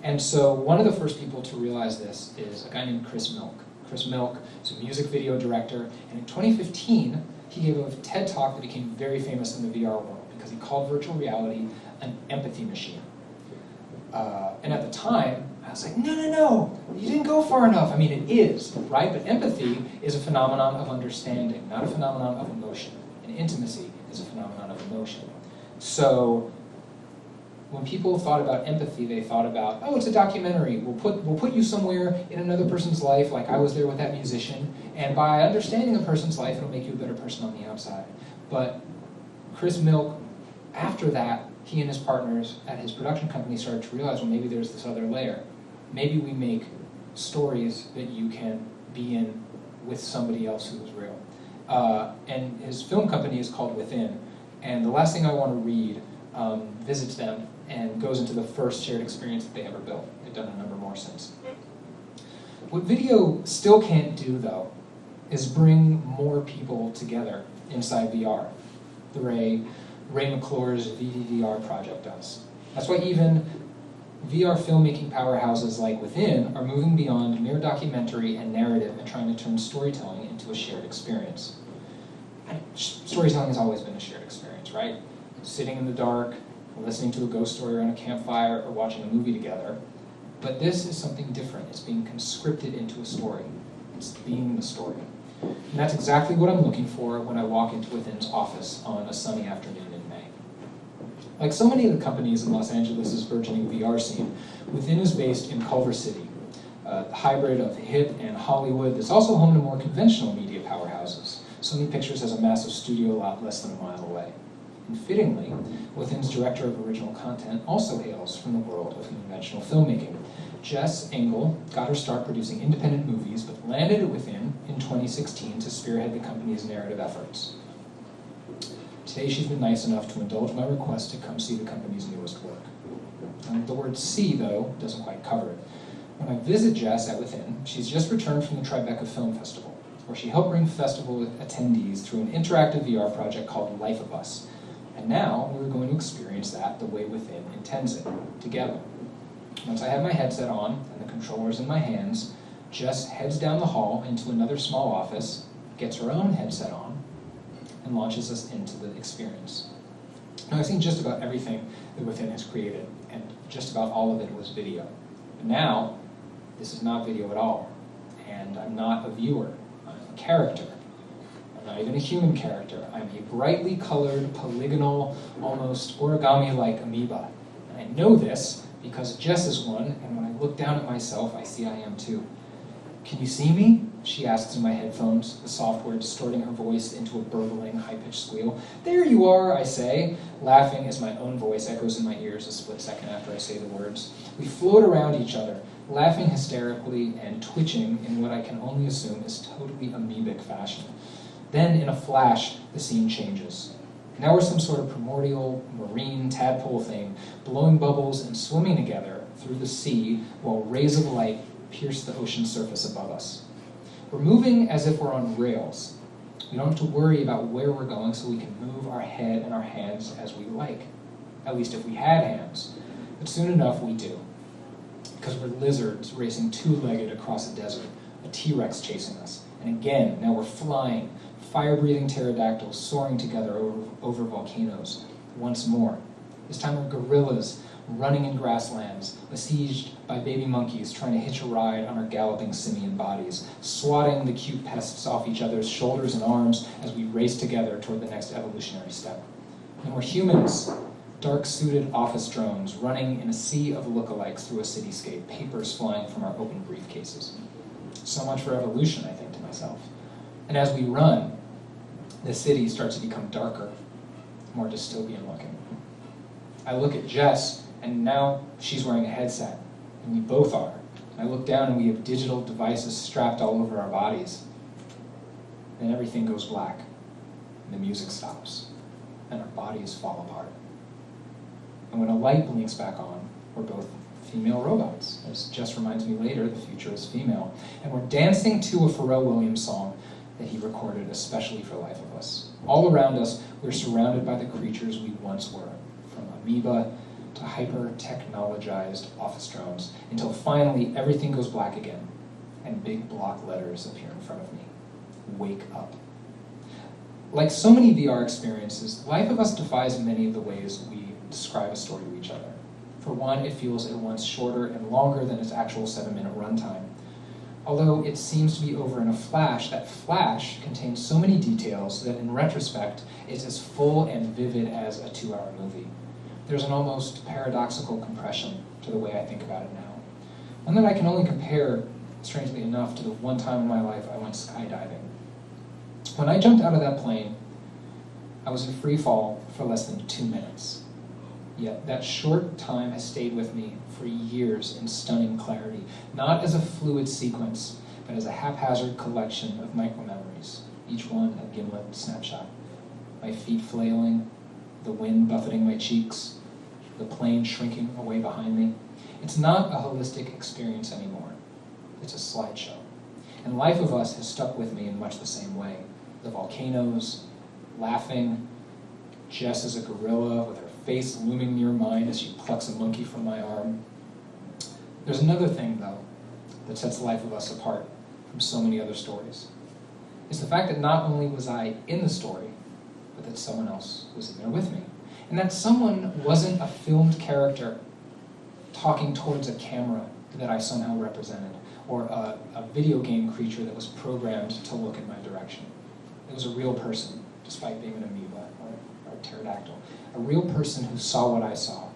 And so one of the first people to realize this is a guy named Chris Milk. Chris Milk is a music video director, and in 2015, he gave a TED Talk that became very famous in the VR world because he called virtual reality an empathy machine. And at the time, I was like, no, you didn't go far enough. I mean, it is, right? But empathy is a phenomenon of understanding, not a phenomenon of emotion. And intimacy is a phenomenon of emotion. So when people thought about empathy, they thought about, oh, it's a documentary. We'll put you somewhere in another person's life, like I was there with that musician, and by understanding a person's life, it'll make you a better person on the outside. But Chris Milk, after that, he and his partners at his production company started to realize, well, maybe there's this other layer. Maybe we make stories that you can be in with somebody else who is real. And his film company is called Within. And the last thing I want to read visits them and goes into the first shared experience that they ever built. They've done a number more since. What video still can't do, though, is bring more people together inside VR. The Ray McClure's VVVR project does. That's why even VR filmmaking powerhouses like Within are moving beyond mere documentary and narrative and trying to turn storytelling into a shared experience. Storytelling has always been a shared experience, right? Sitting in the dark, listening to a ghost story around a campfire, or watching a movie together. But this is something different. It's being conscripted into a story. It's being the story. And that's exactly what I'm looking for when I walk into Within's office on a sunny afternoon in May. Like so many of the companies in Los Angeles' burgeoning VR scene, Within is based in Culver City, a hybrid of hip and Hollywood that's also home to more conventional media powerhouses. Sony Pictures has a massive studio lot less than a mile away. And fittingly, Within's director of original content also hails from the world of conventional filmmaking. Jess Engel got her start producing independent movies, but landed at Within in 2016 to spearhead the company's narrative efforts. Today she's been nice enough to indulge my request to come see the company's newest work. And the word see, though, doesn't quite cover it. When I visit Jess at Within, she's just returned from the Tribeca Film Festival, where she helped bring festival attendees through an interactive VR project called Life of Us. And now we're going to experience that the way Within intends it, together. Once I have my headset on and the controllers in my hands, Jess heads down the hall into another small office, gets her own headset on, and launches us into the experience. Now, I've seen just about everything that Within has created, and just about all of it was video. But now, this is not video at all, and I'm not a viewer, I'm a character. I'm not even a human character. I'm a brightly colored, polygonal, almost origami-like amoeba. And I know this because Jess is one, and when I look down at myself, I see I am too. Can you see me? She asks in my headphones, the software distorting her voice into a burbling, high-pitched squeal. There you are, I say, laughing as my own voice echoes in my ears a split second after I say the words. We float around each other, laughing hysterically and twitching in what I can only assume is totally amoebic fashion. Then, in a flash, the scene changes. Now we're some sort of primordial, marine tadpole thing, blowing bubbles and swimming together through the sea while rays of light pierce the ocean surface above us. We're moving as if we're on rails. We don't have to worry about where we're going, so we can move our head and our hands as we like. At least if we had hands. But soon enough, we do. Because we're lizards racing two-legged across a desert, a T-Rex chasing us. And again, now we're flying, fire-breathing pterodactyls soaring together over volcanoes. Once more. This time we're gorillas running in grasslands, besieged by baby monkeys trying to hitch a ride on our galloping simian bodies, swatting the cute pests off each other's shoulders and arms as we race together toward the next evolutionary step. And we're humans, dark-suited office drones running in a sea of lookalikes through a cityscape, papers flying from our open briefcases. So much for evolution, I think to myself. And as we run, the city starts to become darker, more dystopian looking. I look at Jess, and now she's wearing a headset, and we both are. I look down and we have digital devices strapped all over our bodies. Then everything goes black, and the music stops, and our bodies fall apart. And when a light blinks back on, we're both female robots. As Jess reminds me later, the future is female. And we're dancing to a Pharrell Williams song that he recorded especially for Life of Us. All around us, we're surrounded by the creatures we once were, from amoeba to hyper-technologized office drones until finally everything goes black again and big block letters appear in front of me. Wake up. Like so many VR experiences, Life of Us defies many of the ways we describe a story to each other. For one, it feels at once shorter and longer than its actual 7-minute runtime. Although it seems to be over in a flash, that flash contains so many details that in retrospect is as full and vivid as a 2-hour movie. There's an almost paradoxical compression to the way I think about it now. One that I can only compare, strangely enough, to the one time in my life I went skydiving. When I jumped out of that plane, I was in free fall for less than 2 minutes. Yet that short time has stayed with me for years in stunning clarity, not as a fluid sequence, but as a haphazard collection of micro-memories, each one a gimlet snapshot. My feet flailing, the wind buffeting my cheeks, the plane shrinking away behind me. It's not a holistic experience anymore. It's a slideshow. And Life of Us has stuck with me in much the same way. The volcanoes, laughing, Jess as a gorilla with her face looming near mine as she plucks a monkey from my arm. There's another thing, though, that sets Life of Us apart from so many other stories. It's the fact that not only was I in the story, but that someone else was in there with me. And that someone wasn't a filmed character talking towards a camera that I somehow represented, or a video game creature that was programmed to look in my direction. It was a real person, despite being an amoeba or a pterodactyl. A real person who saw what I saw.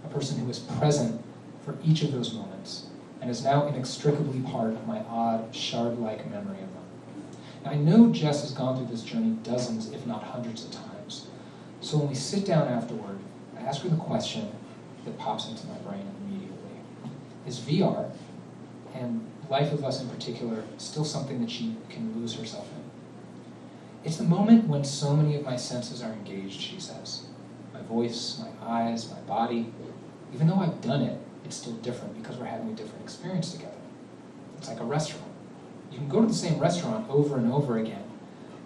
A person who was present for each of those moments, and is now inextricably part of my odd, shard-like memory of them. Now, I know Jess has gone through this journey dozens, if not hundreds of times. So when we sit down afterward, I ask her the question that pops into my brain immediately. Is VR, and Life of Us in particular, still something that she can lose herself in? It's the moment when so many of my senses are engaged, she says. My voice, my eyes, my body. Even though I've done it, it's still different because we're having a different experience together. It's like a restaurant. You can go to the same restaurant over and over again,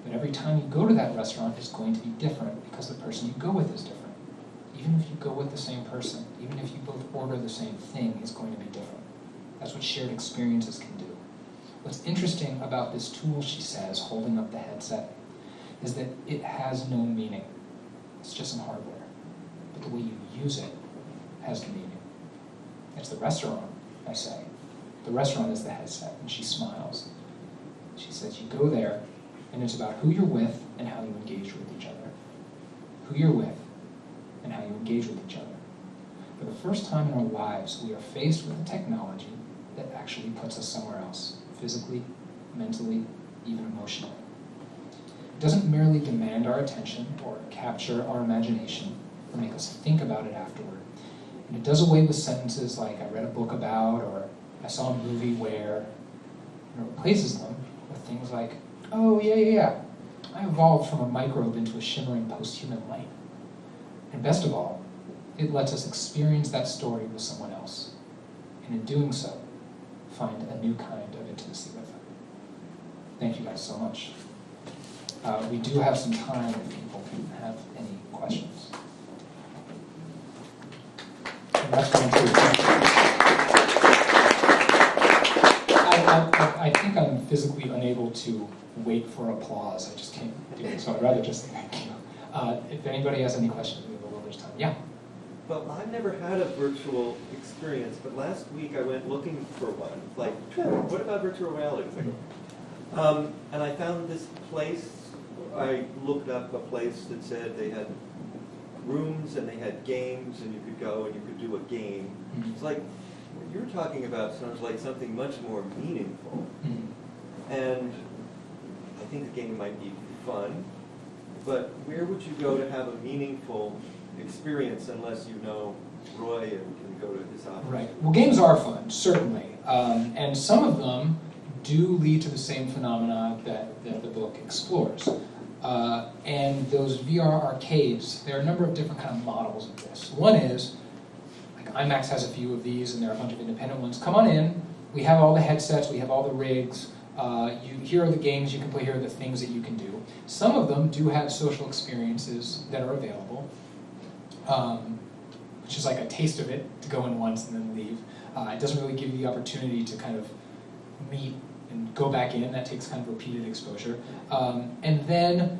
but every time you go to that restaurant, it's going to be different because the person you go with is different. Even if you go with the same person, even if you both order the same thing, it's going to be different. That's what shared experiences can do. What's interesting about this tool, she says, holding up the headset, is that it has no meaning. It's just some hardware. But the way you use it has the meaning. It's the restaurant, I say. The restaurant is the headset, and she smiles. She says, you go there, and it's about who you're with and how you engage with each other. Who you're with and how you engage with each other. For the first time in our lives, we are faced with a technology that actually puts us somewhere else, physically, mentally, even emotionally. It doesn't merely demand our attention or capture our imagination or make us think about it afterward. And it does away with sentences like, I read a book about, or I saw a movie where, and it replaces them with things like, oh, yeah, I evolved from a microbe into a shimmering post-human light. And best of all, it lets us experience that story with someone else. And in doing so, find a new kind of intimacy with them. Thank you guys so much. We do have some time if people can have any questions. And that's going to I think I'm physically unable to wait for applause. I just can't do it, so I'd rather just say thank you. If anybody has any questions, we have a little bit of time. Yeah? Well, I've never had a virtual experience, but last week I went looking for one. Like, what about virtual reality? And I found this place. I looked up a place that said they had rooms and they had games, and you could go and you could do a game. Mm-hmm. It's like what you're talking about sounds like something much more meaningful. Mm-hmm. And I think the game might be fun, but where would you go to have a meaningful experience unless you know Roy and can go to his office? Right. Well, games are fun, certainly. And some of them do lead to the same phenomena that the book explores. And those VR arcades, there are a number of different kind of models of this. One is, like IMAX has a few of these, and there are a bunch of independent ones. Come on in. We have all the headsets. We have all the rigs. Here are the games you can play. Here are the things that you can do. Some of them do have social experiences that are available. which is like a taste of it, to go in once and then leave. It doesn't really give you the opportunity to kind of meet and go back in. That takes kind of repeated exposure. And then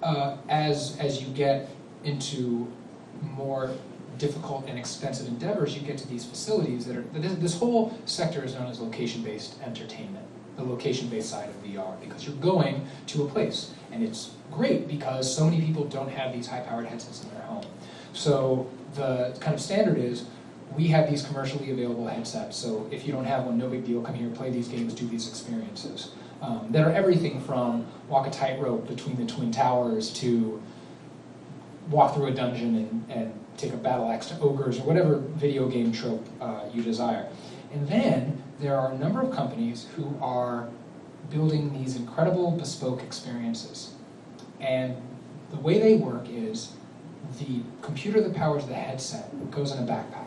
as you get into more difficult and expensive endeavors, you get to these facilities that are, this whole sector is known as location-based entertainment, the location-based side of VR, because you're going to a place. And it's great because so many people don't have these high-powered headsets in their home. So the kind of standard is, we have these commercially available headsets, so if you don't have one, no big deal, come here, play these games, do these experiences. That are everything from walk a tightrope between the Twin Towers to walk through a dungeon and take a battle axe to ogres, or whatever video game trope you desire. And then there are a number of companies who are building these incredible bespoke experiences. And the way they work is the computer that powers the headset goes in a backpack.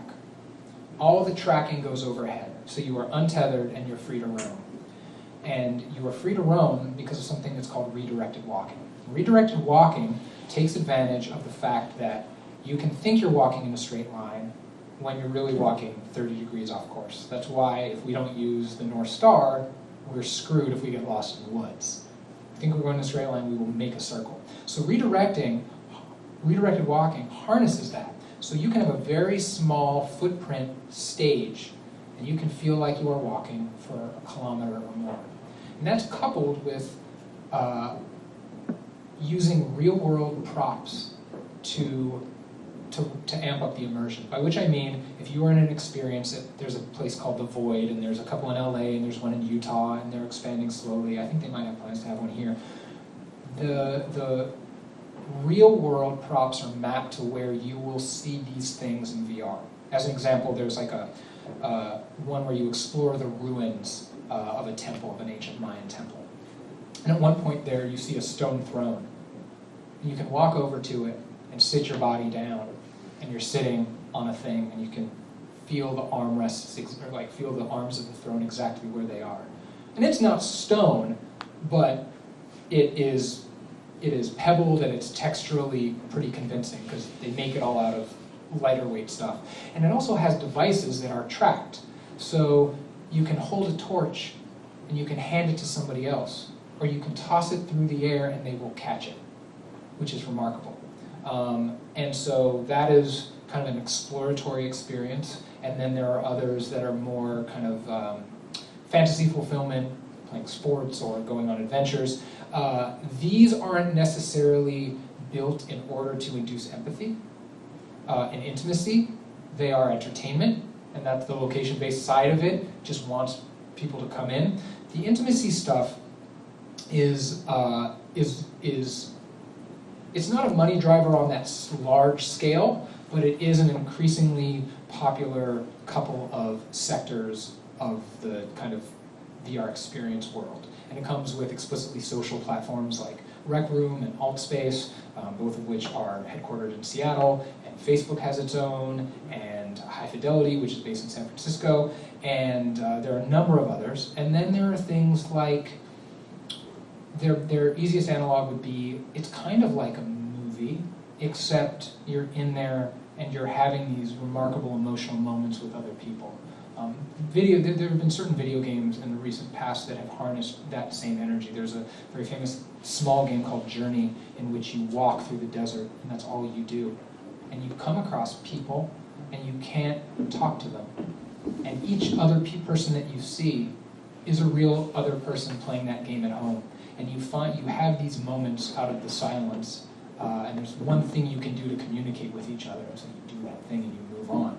All the tracking goes overhead, so you are untethered and you're free to roam. And you are free to roam because of something that's called redirected walking. Redirected walking takes advantage of the fact that you can think you're walking in a straight line when you're really walking 30 degrees off course. That's why if we don't use the North Star, we're screwed if we get lost in the woods. If we think we're going in a straight line, we will make a circle. So redirected walking harnesses that. So you can have a very small footprint stage, and you can feel like you are walking for a kilometer or more. And that's coupled with using real-world props to amp up the immersion. By which I mean, if you are in an experience, there's a place called The Void, and there's a couple in LA, and there's one in Utah, and they're expanding slowly. I think they might have plans to have one here. The real-world props are mapped to where you will see these things in VR. As an example, there's like one where you explore the ruins of a temple, of an ancient Mayan temple. And at one point there, you see a stone throne. You can walk over to it and sit your body down, and you're sitting on a thing, and you can feel the armrests, or like feel the arms of the throne exactly where they are. And it's not stone, but it is pebbled, and it's texturally pretty convincing because they make it all out of lighter weight stuff. And it also has devices that are tracked. So you can hold a torch and you can hand it to somebody else, or you can toss it through the air and they will catch it, which is remarkable. And so that is kind of an exploratory experience. And then there are others that are more kind of fantasy fulfillment, playing sports or going on adventures. These aren't necessarily built in order to induce empathy and intimacy. They are entertainment, and that's the location-based side of it, just wants people to come in. The intimacy stuff is it's not a money driver on that large scale, but it is an increasingly popular couple of sectors of the kind of VR experience world. And it comes with explicitly social platforms like Rec Room and AltSpace, both of which are headquartered in Seattle, and Facebook has its own, and High Fidelity, which is based in San Francisco, and there are a number of others. And then there are things like, their easiest analog would be, it's kind of like a movie, except you're in there and you're having these remarkable emotional moments with other people. There have been certain video games in the recent past that have harnessed that same energy. There's a very famous small game called Journey, in which you walk through the desert, and that's all you do. And you come across people, and you can't talk to them. And each other person that you see is a real other person playing that game at home. And you have these moments out of the silence, and there's one thing you can do to communicate with each other, so you do that thing and you move on.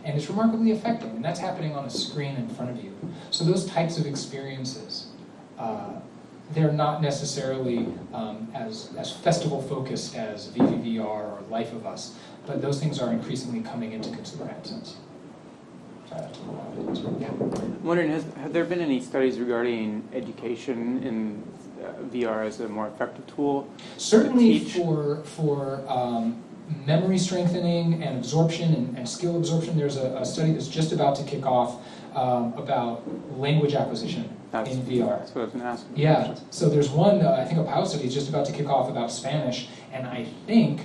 And it's remarkably effective, and that's happening on a screen in front of you. So those types of experiences, they're not necessarily as festival-focused as VVVR or Life of Us, but those things are increasingly coming into consumer headsets. Yeah. I'm wondering, have there been any studies regarding education in VR as a more effective tool? Certainly for memory strengthening and absorption and skill absorption. There's a study that's just about to kick off about language acquisition in VR. That's what I was going to ask. Yeah, so there's one, I think a pilot study is just about to kick off about Spanish, and I think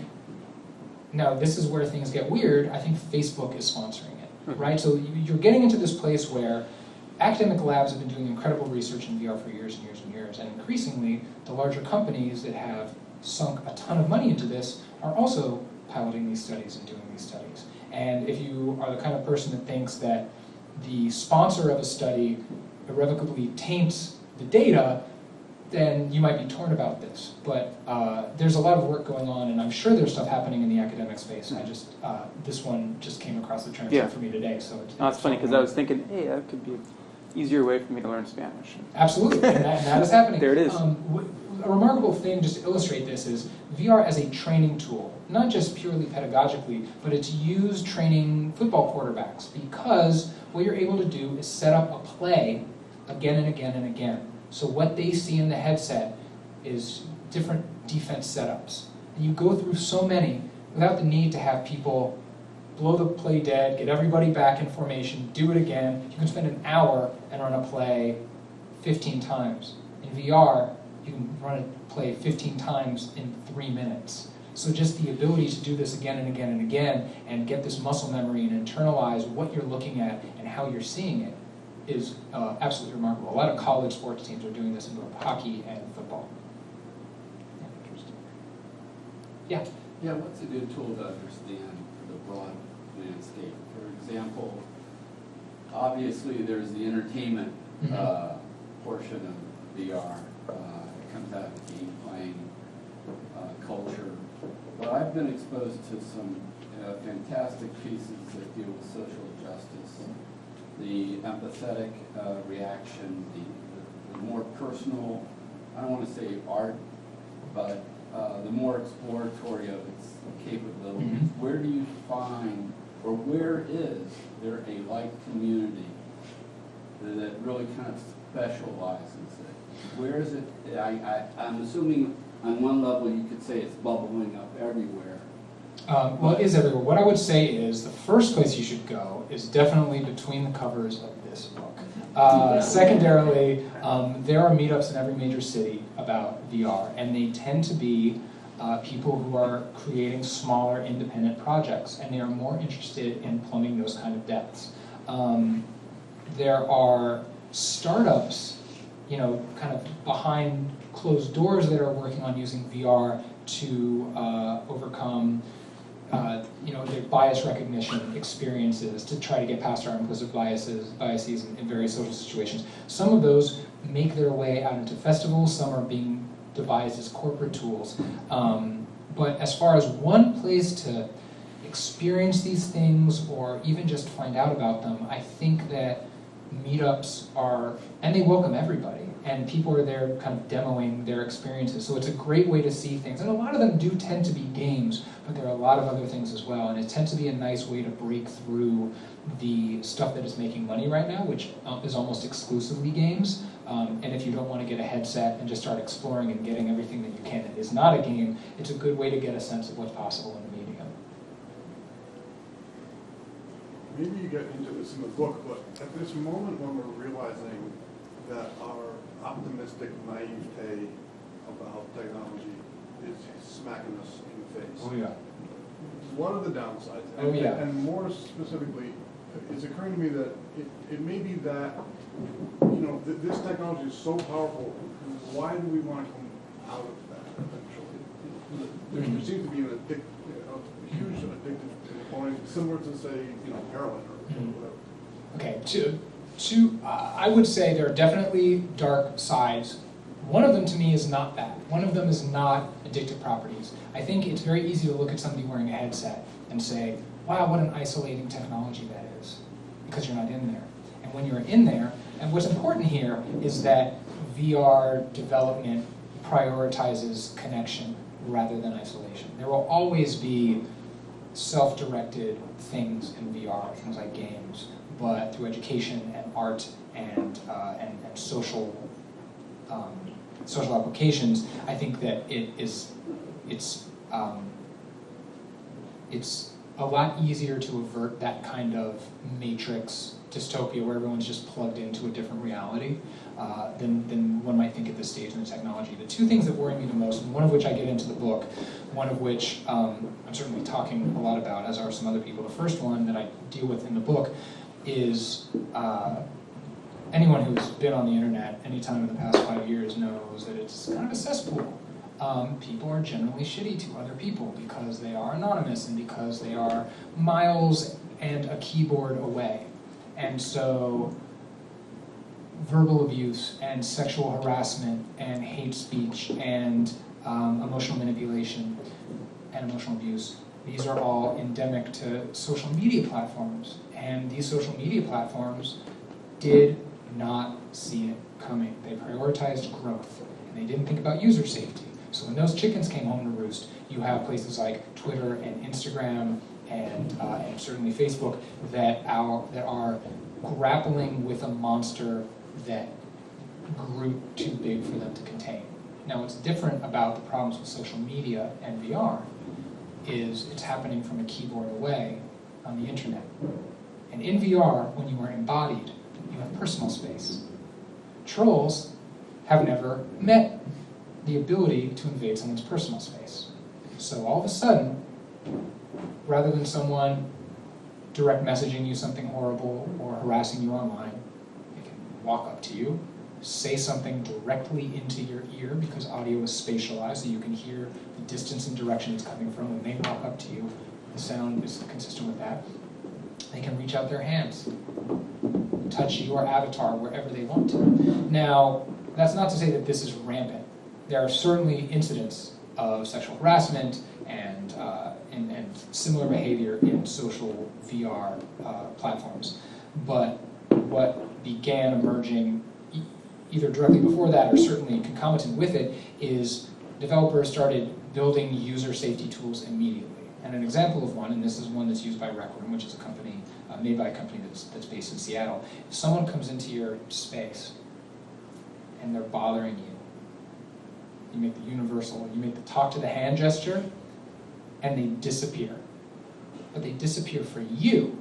now this is where things get weird. I think Facebook is sponsoring it, right? So you're getting into this place where academic labs have been doing incredible research in VR for years and years and years, and increasingly the larger companies that have sunk a ton of money into this are also piloting these studies and doing these studies. And if you are the kind of person that thinks that the sponsor of a study irrevocably taints the data, then you might be torn about this. But there's a lot of work going on, and I'm sure there's stuff happening in the academic space. I just, this one just came across the transit for me today. So it's funny, because I was thinking, hey, that could be an easier way for me to learn Spanish. Absolutely, and that is happening. There it is. A remarkable thing, just to illustrate this, is VR as a training tool, not just purely pedagogically, but it's used training football quarterbacks, because what you're able to do is set up a play again and again and again. So what they see in the headset is different defense setups. And you go through so many without the need to have people blow the play dead, get everybody back in formation, do it again. You can spend an hour and run a play 15 times. In VR, you can run a play 15 times in 3 minutes. So just the ability to do this again and again and again and get this muscle memory and internalize what you're looking at and how you're seeing it is absolutely remarkable. A lot of college sports teams are doing this in both hockey and football. Yeah? Yeah, what's a good tool to understand the broad landscape? For example, obviously there's the entertainment portion of VR. It comes out of game playing culture. But I've been exposed to some fantastic pieces that deal with social justice, the empathetic reaction, the more personal, I don't want to say art, but the more exploratory of its capabilities. Mm-hmm. Where do you find, or where is there a like community that really kind of specializes it? Where is it? I'm assuming on one level you could say it's bubbling up everywhere. Well, it is everywhere. What I would say is the first place you should go is definitely between the covers of this book. Secondarily, there are meetups in every major city about VR, and they tend to be people who are creating smaller independent projects, and they are more interested in plumbing those kind of depths. There are startups, kind of behind closed doors that are working on using VR to overcome their bias recognition experiences to try to get past our implicit biases in various social situations. Some of those make their way out into festivals, some are being devised as corporate tools. But as far as one place to experience these things or even just find out about them, I think that meetups are, and they welcome everybody, and people are there kind of demoing their experiences. So it's a great way to see things. And a lot of them do tend to be games, but there are a lot of other things as well. And it tends to be a nice way to break through the stuff that is making money right now, which is almost exclusively games. And if you don't want to get a headset and just start exploring and getting everything that you can that is not a game, it's a good way to get a sense of what's possible in the medium. Maybe you get into this in the book, but at this moment when we're realizing that our optimistic naivete about technology is smacking us in the face. Oh yeah. What are the downsides? Oh yeah. And more specifically, it's occurring to me that it may be that, this technology is so powerful, why do we want to come out of that eventually? There seems to be a huge addictive component, similar to, say, heroin or whatever. Okay, I would say there are definitely dark sides. One of them to me is not that. One of them is not addictive properties. I think it's very easy to look at somebody wearing a headset and say, wow, what an isolating technology that is, because you're not in there. And when you're in there, and what's important here is that VR development prioritizes connection rather than isolation. There will always be self-directed things in VR, things like games, but through education and art and social applications, I think that it's a lot easier to avert that kind of matrix dystopia where everyone's just plugged into a different reality than one might think at this stage in the technology. The two things that worry me the most, and one of which I get into the book, one of which I'm certainly talking a lot about, as are some other people. The first one that I deal with in the book is anyone who's been on the internet any time in the past 5 years knows that it's kind of a cesspool. People are generally shitty to other people because they are anonymous and because they are miles and a keyboard away. And so verbal abuse and sexual harassment and hate speech and emotional manipulation and emotional abuse, these are all endemic to social media platforms. And these social media platforms did not see it coming. They prioritized growth, and they didn't think about user safety. So when those chickens came home to roost, you have places like Twitter and Instagram and certainly Facebook that are grappling with a monster that grew too big for them to contain. Now, what's different about the problems with social media and VR is it's happening from a keyboard away on the internet. And in VR, when you are embodied, you have personal space. Trolls have never met the ability to invade someone's personal space. So all of a sudden, rather than someone direct messaging you something horrible or harassing you online, they can walk up to you, say something directly into your ear because audio is spatialized so you can hear the distance and direction it's coming from. When they walk up to you, the sound is consistent with that. They can reach out their hands, touch your avatar wherever they want to. Now, that's not to say that this is rampant. There are certainly incidents of sexual harassment and similar behavior in social VR platforms. But what began emerging either directly before that or certainly concomitant with it is developers started building user safety tools immediately. And an example of one, and this is one that's used by Rubin, which is a company made by a company that's based in Seattle. If someone comes into your space and they're bothering you, you make the universal, you make the talk to the hand gesture, and they disappear. But they disappear for you.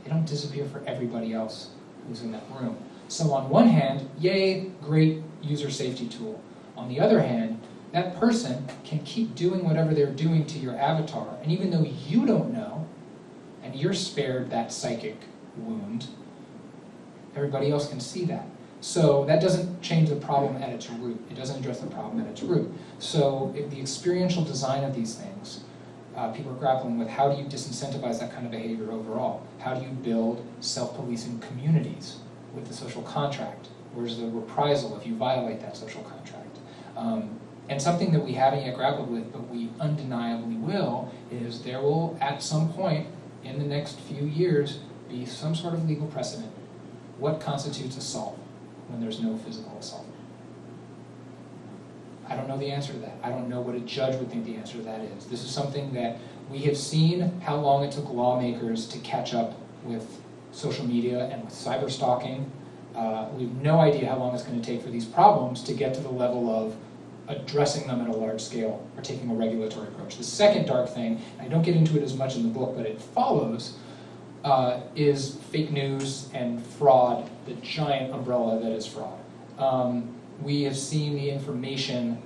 They don't disappear for everybody else who's in that room. So on one hand, yay, great user safety tool. On the other hand, that person can keep doing whatever they're doing to your avatar, and even though you don't know, and you're spared that psychic wound, everybody else can see that. So that doesn't change the problem at its root. It doesn't address the problem at its root. So if the experiential design of these things, people are grappling with how do you disincentivize that kind of behavior overall? How do you build self-policing communities with the social contract? Where's the reprisal if you violate that social contract? And something that we haven't yet grappled with, but we undeniably will, is there will, at some point in the next few years, be some sort of legal precedent. What constitutes assault when there's no physical assault? I don't know the answer to that. I don't know what a judge would think the answer to that is. This is something that we have seen how long it took lawmakers to catch up with social media and with cyber stalking. We have no idea how long it's going to take for these problems to get to the level of addressing them at a large scale or taking a regulatory approach. The second dark thing, and I don't get into it as much in the book, but it follows, is fake news and fraud, the giant umbrella that is fraud. We have seen the information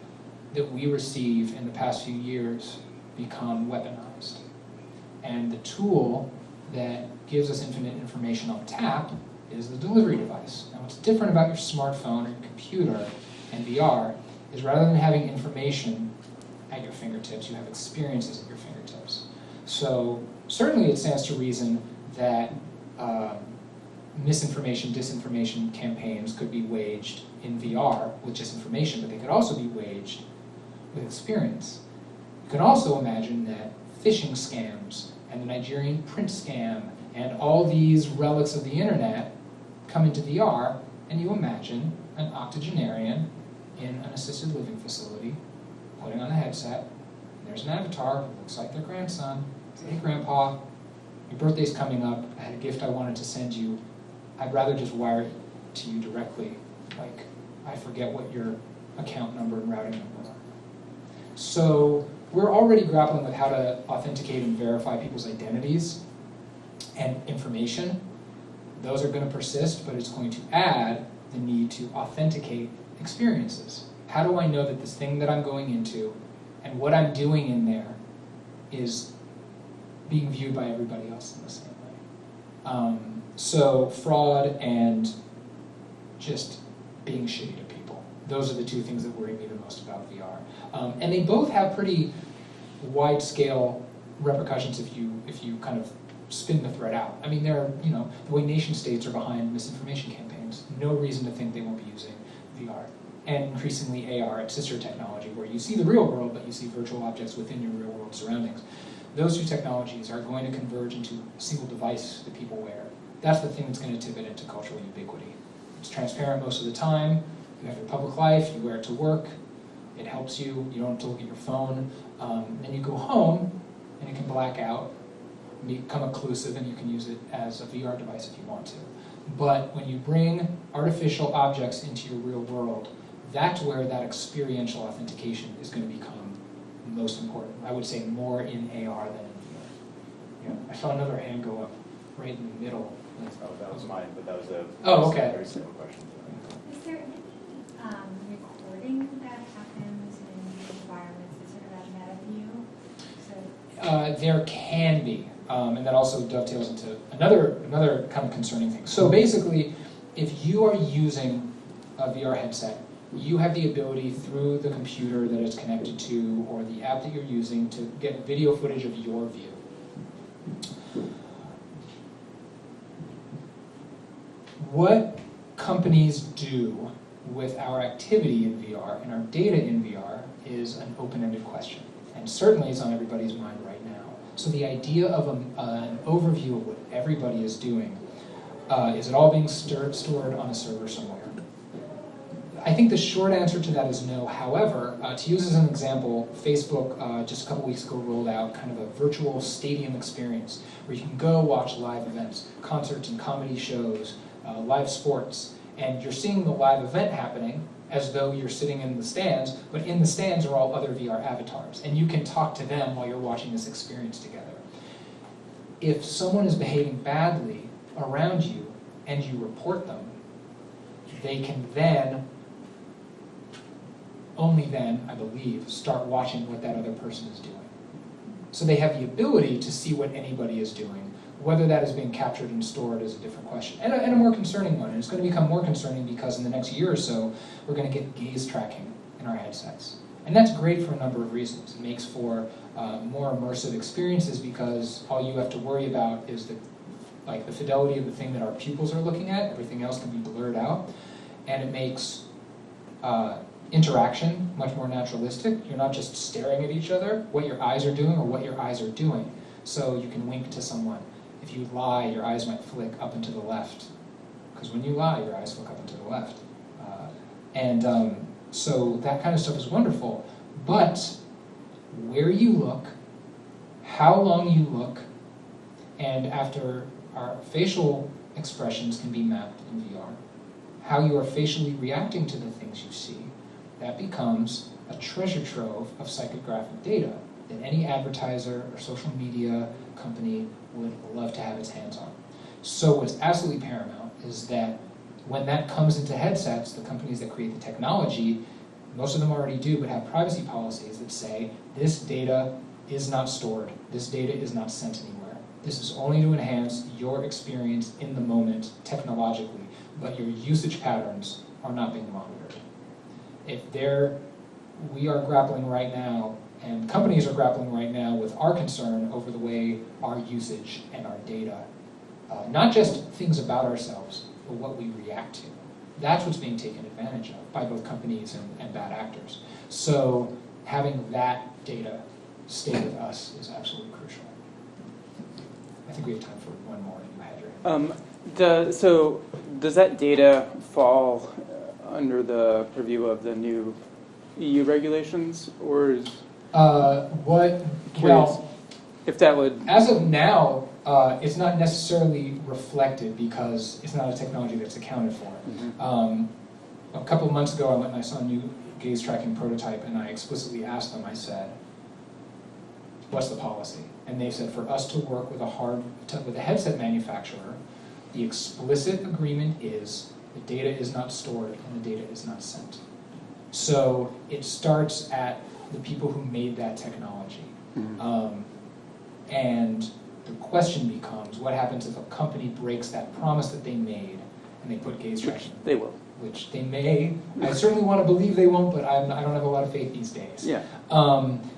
that we receive in the past few years become weaponized. And the tool that gives us infinite information on tap is the delivery device. Now what's different about your smartphone or computer and VR is rather than having information at your fingertips, you have experiences at your fingertips. So certainly it stands to reason that misinformation, disinformation campaigns could be waged in VR with disinformation, but they could also be waged with experience. You can also imagine that phishing scams and the Nigerian print scam and all these relics of the internet come into VR, and you imagine an octogenarian in an assisted living facility putting on a headset, and there's an avatar who looks like their grandson. Say, hey grandpa, your birthday's coming up, I had a gift I wanted to send you. I'd rather just wire it to you directly. Like, I forget what your account number and routing number are. So we're already grappling with how to authenticate and verify people's identities and information. Those are going to persist, but it's going to add the need to authenticate experiences. How do I know that this thing that I'm going into and what I'm doing in there is being viewed by everybody else in the same way? So fraud and just being shitty to people. Those are the two things that worry me the most about VR. And they both have pretty wide-scale repercussions if you kind of spin the thread out. I mean, there are, the way nation states are behind misinformation campaigns. No reason to think they won't be using VR. And increasingly AR, it's sister technology, where you see the real world, but you see virtual objects within your real world surroundings. Those two technologies are going to converge into a single device that people wear. That's the thing that's going to tip it into cultural ubiquity. It's transparent most of the time. You have your public life, you wear it to work, it helps you, you don't have to look at your phone. Then you go home, and it can black out, become occlusive, and you can use it as a VR device if you want to. But when you bring artificial objects into your real world, that's where that experiential authentication is going to become most important. I would say more in AR than in VR. Yeah, I saw another hand go up right in the middle. Oh, that was mine, but that was a very simple question. Is there any recording that happens in these environments, is sort of that meta view? So There can be, and that also dovetails into another kind of concerning thing. So basically, if you are using a VR headset, you have the ability through the computer that it's connected to or the app that you're using to get video footage of your view. What companies do with our activity in VR and our data in VR is an open-ended question. And certainly it's on everybody's mind right now. So the idea of an overview of what everybody is doing, is it all being stored on a server somewhere? I think the short answer to that is no. However, to use as an example, Facebook just a couple weeks ago rolled out kind of a virtual stadium experience where you can go watch live events, concerts and comedy shows, live sports, and you're seeing the live event happening as though you're sitting in the stands, but in the stands are all other VR avatars, and you can talk to them while you're watching this experience together. If someone is behaving badly around you and you report them, they can then, only then, I believe, start watching what that other person is doing. So they have the ability to see what anybody is doing. Whether that is being captured and stored is a different question, and a more concerning one. And it's going to become more concerning because in the next year or so, we're going to get gaze tracking in our headsets. And that's great for a number of reasons. It makes for more immersive experiences because all you have to worry about is the fidelity of the thing that our pupils are looking at. Everything else can be blurred out. And it makes interaction much more naturalistic. You're not just staring at each other, what your eyes are doing or what your eyes are doing. So you can wink to someone. If you lie, your eyes might flick up and to the left. Because when you lie, your eyes flick up and to the left. So that kind of stuff is wonderful. But where you look, how long you look, and after our facial expressions can be mapped in VR, how you are facially reacting to the things you see, that becomes a treasure trove of psychographic data that any advertiser or social media company would love to have its hands on. So what's absolutely paramount is that when that comes into headsets, the companies that create the technology, most of them already do, but have privacy policies that say this data is not stored, this data is not sent anywhere. This is only to enhance your experience in the moment technologically, but your usage patterns are not being monitored. We are grappling right now, and companies are grappling right now with our concern over the way our usage and our data, not just things about ourselves, but what we react to. That's what's being taken advantage of by both companies and bad actors. So having that data stay with us is absolutely crucial. I think we have time for one more. You had your So does that data fall under the purview of the new EU regulations, or is if that would... As of now, it's not necessarily reflected because it's not a technology that's accounted for. Mm-hmm. A couple of months ago, I went and I saw a new gaze tracking prototype, and I explicitly asked them, I said, what's the policy? And they said for us to work with a headset manufacturer The explicit agreement is the data is not stored and the data is not sent. So it starts at the people who made that technology. And the question becomes, what happens if a company breaks that promise that they made and they put gaze tracking? They will. Which they may. I certainly want to believe they won't, but I don't have a lot of faith these days. Yeah.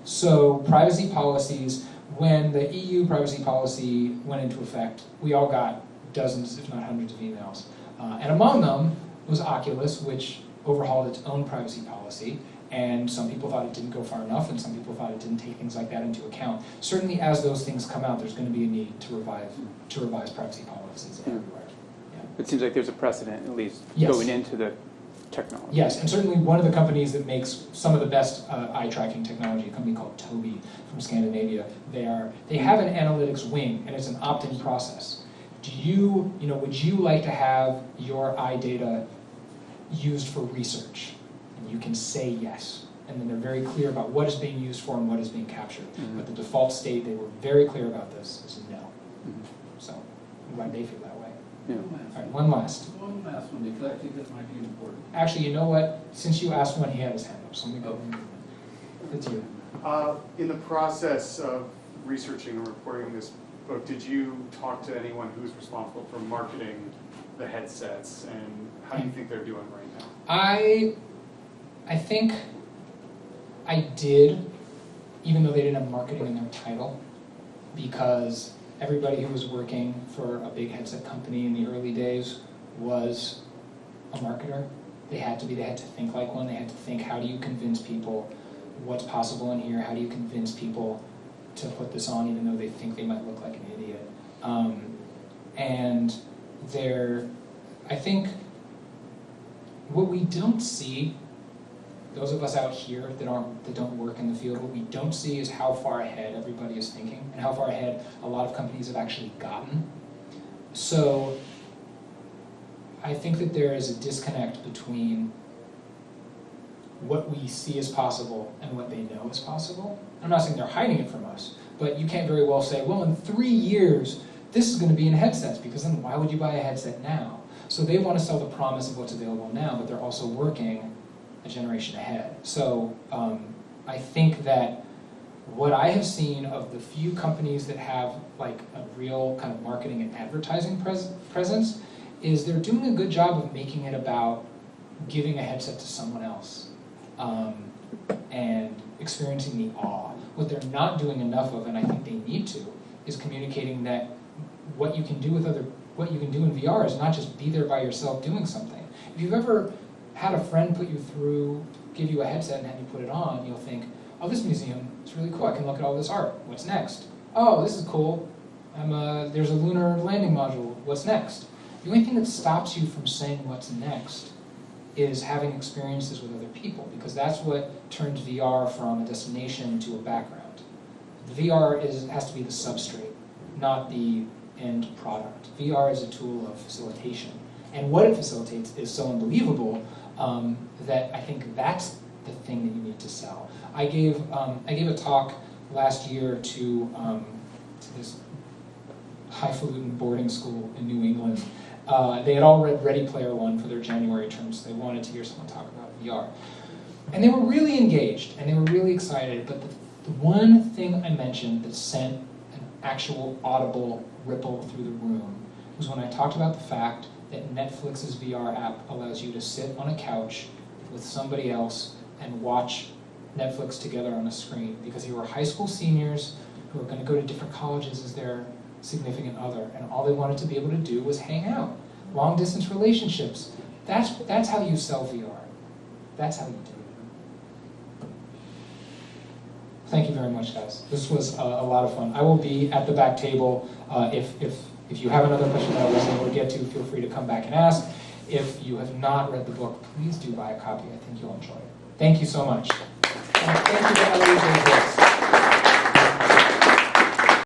So privacy policies, when the EU privacy policy went into effect, we all got dozens, if not hundreds of emails. And among them was Oculus, which overhauled its own privacy policy. And some people thought it didn't go far enough, and some people thought it didn't take things like that into account. Certainly, as those things come out, there's going to be a need to revise privacy policies everywhere. Yeah. It seems like there's a precedent, at least, Yes. going into the technology. Yes, and certainly one of the companies that makes some of the best eye tracking technology, a company called Tobii from Scandinavia, they have an analytics wing, and it's an opt-in process. Would you like to have your eye data used for research? And you can say yes. And then they're very clear about what is being used for and what is being captured. But the default state, they were very clear about this, is no. So I'm glad they feel that way. Yeah. All right, one last. One last one, because I think this might be important. Actually, you know what? Since you asked one, he had his hand up, so let me go. It's you. In the process of researching and reporting this book, did you talk to anyone who's responsible for marketing the headsets, and how do you think they're doing right now? I think I did, even though they didn't have marketing in their title, because everybody who was working for a big headset company in the early days was a marketer. They had to think like one. They had to think, how do you convince people what's possible in here? How do you convince people to put this on even though they think they might look like an idiot? I think what we don't see, those of us out here that don't work in the field, what we don't see is how far ahead everybody is thinking and how far ahead a lot of companies have actually gotten. So I think that there is a disconnect between what we see as possible and what they know is possible. I'm not saying they're hiding it from us, but you can't very well say, well, in 3 years, this is going to be in headsets, because then why would you buy a headset now? So they want to sell the promise of what's available now, but they're also working a generation ahead. So I think that what I have seen of the few companies that have like a real kind of marketing and advertising presence is they're doing a good job of making it about giving a headset to someone else and experiencing the awe. What they're not doing enough of, and I think they need to, is communicating that what you can do in VR is not just be there by yourself doing something. If you've ever had a friend give you a headset and have you put it on, you'll think, oh, this museum is really cool. I can look at all this art. What's next? Oh, this is cool. There's a lunar landing module. What's next? The only thing that stops you from saying what's next is having experiences with other people, because that's what turns VR from a destination to a background. The VR has to be the substrate, not the end product. VR is a tool of facilitation. And what it facilitates is so unbelievable that I think that's the thing that you need to sell. I gave a talk last year to this highfalutin boarding school in New England. They had all read Ready Player One for their January term, so they wanted to hear someone talk about VR. And they were really engaged, and they were really excited, but the one thing I mentioned that sent an actual audible ripple through the room was when I talked about the fact that Netflix's VR app allows you to sit on a couch with somebody else and watch Netflix together on a screen, because they were high school seniors who were going to go to different colleges as their significant other, and all they wanted to be able to do was hang out. Long distance relationships. That's how you sell VR. That's how you do it. Thank you very much, guys. This was a lot of fun. I will be at the back table. If you have another question that I wasn't able to get to, feel free to come back and ask. If you have not read the book, please do buy a copy. I think you'll enjoy it. Thank you so much. And thank you to Ellie.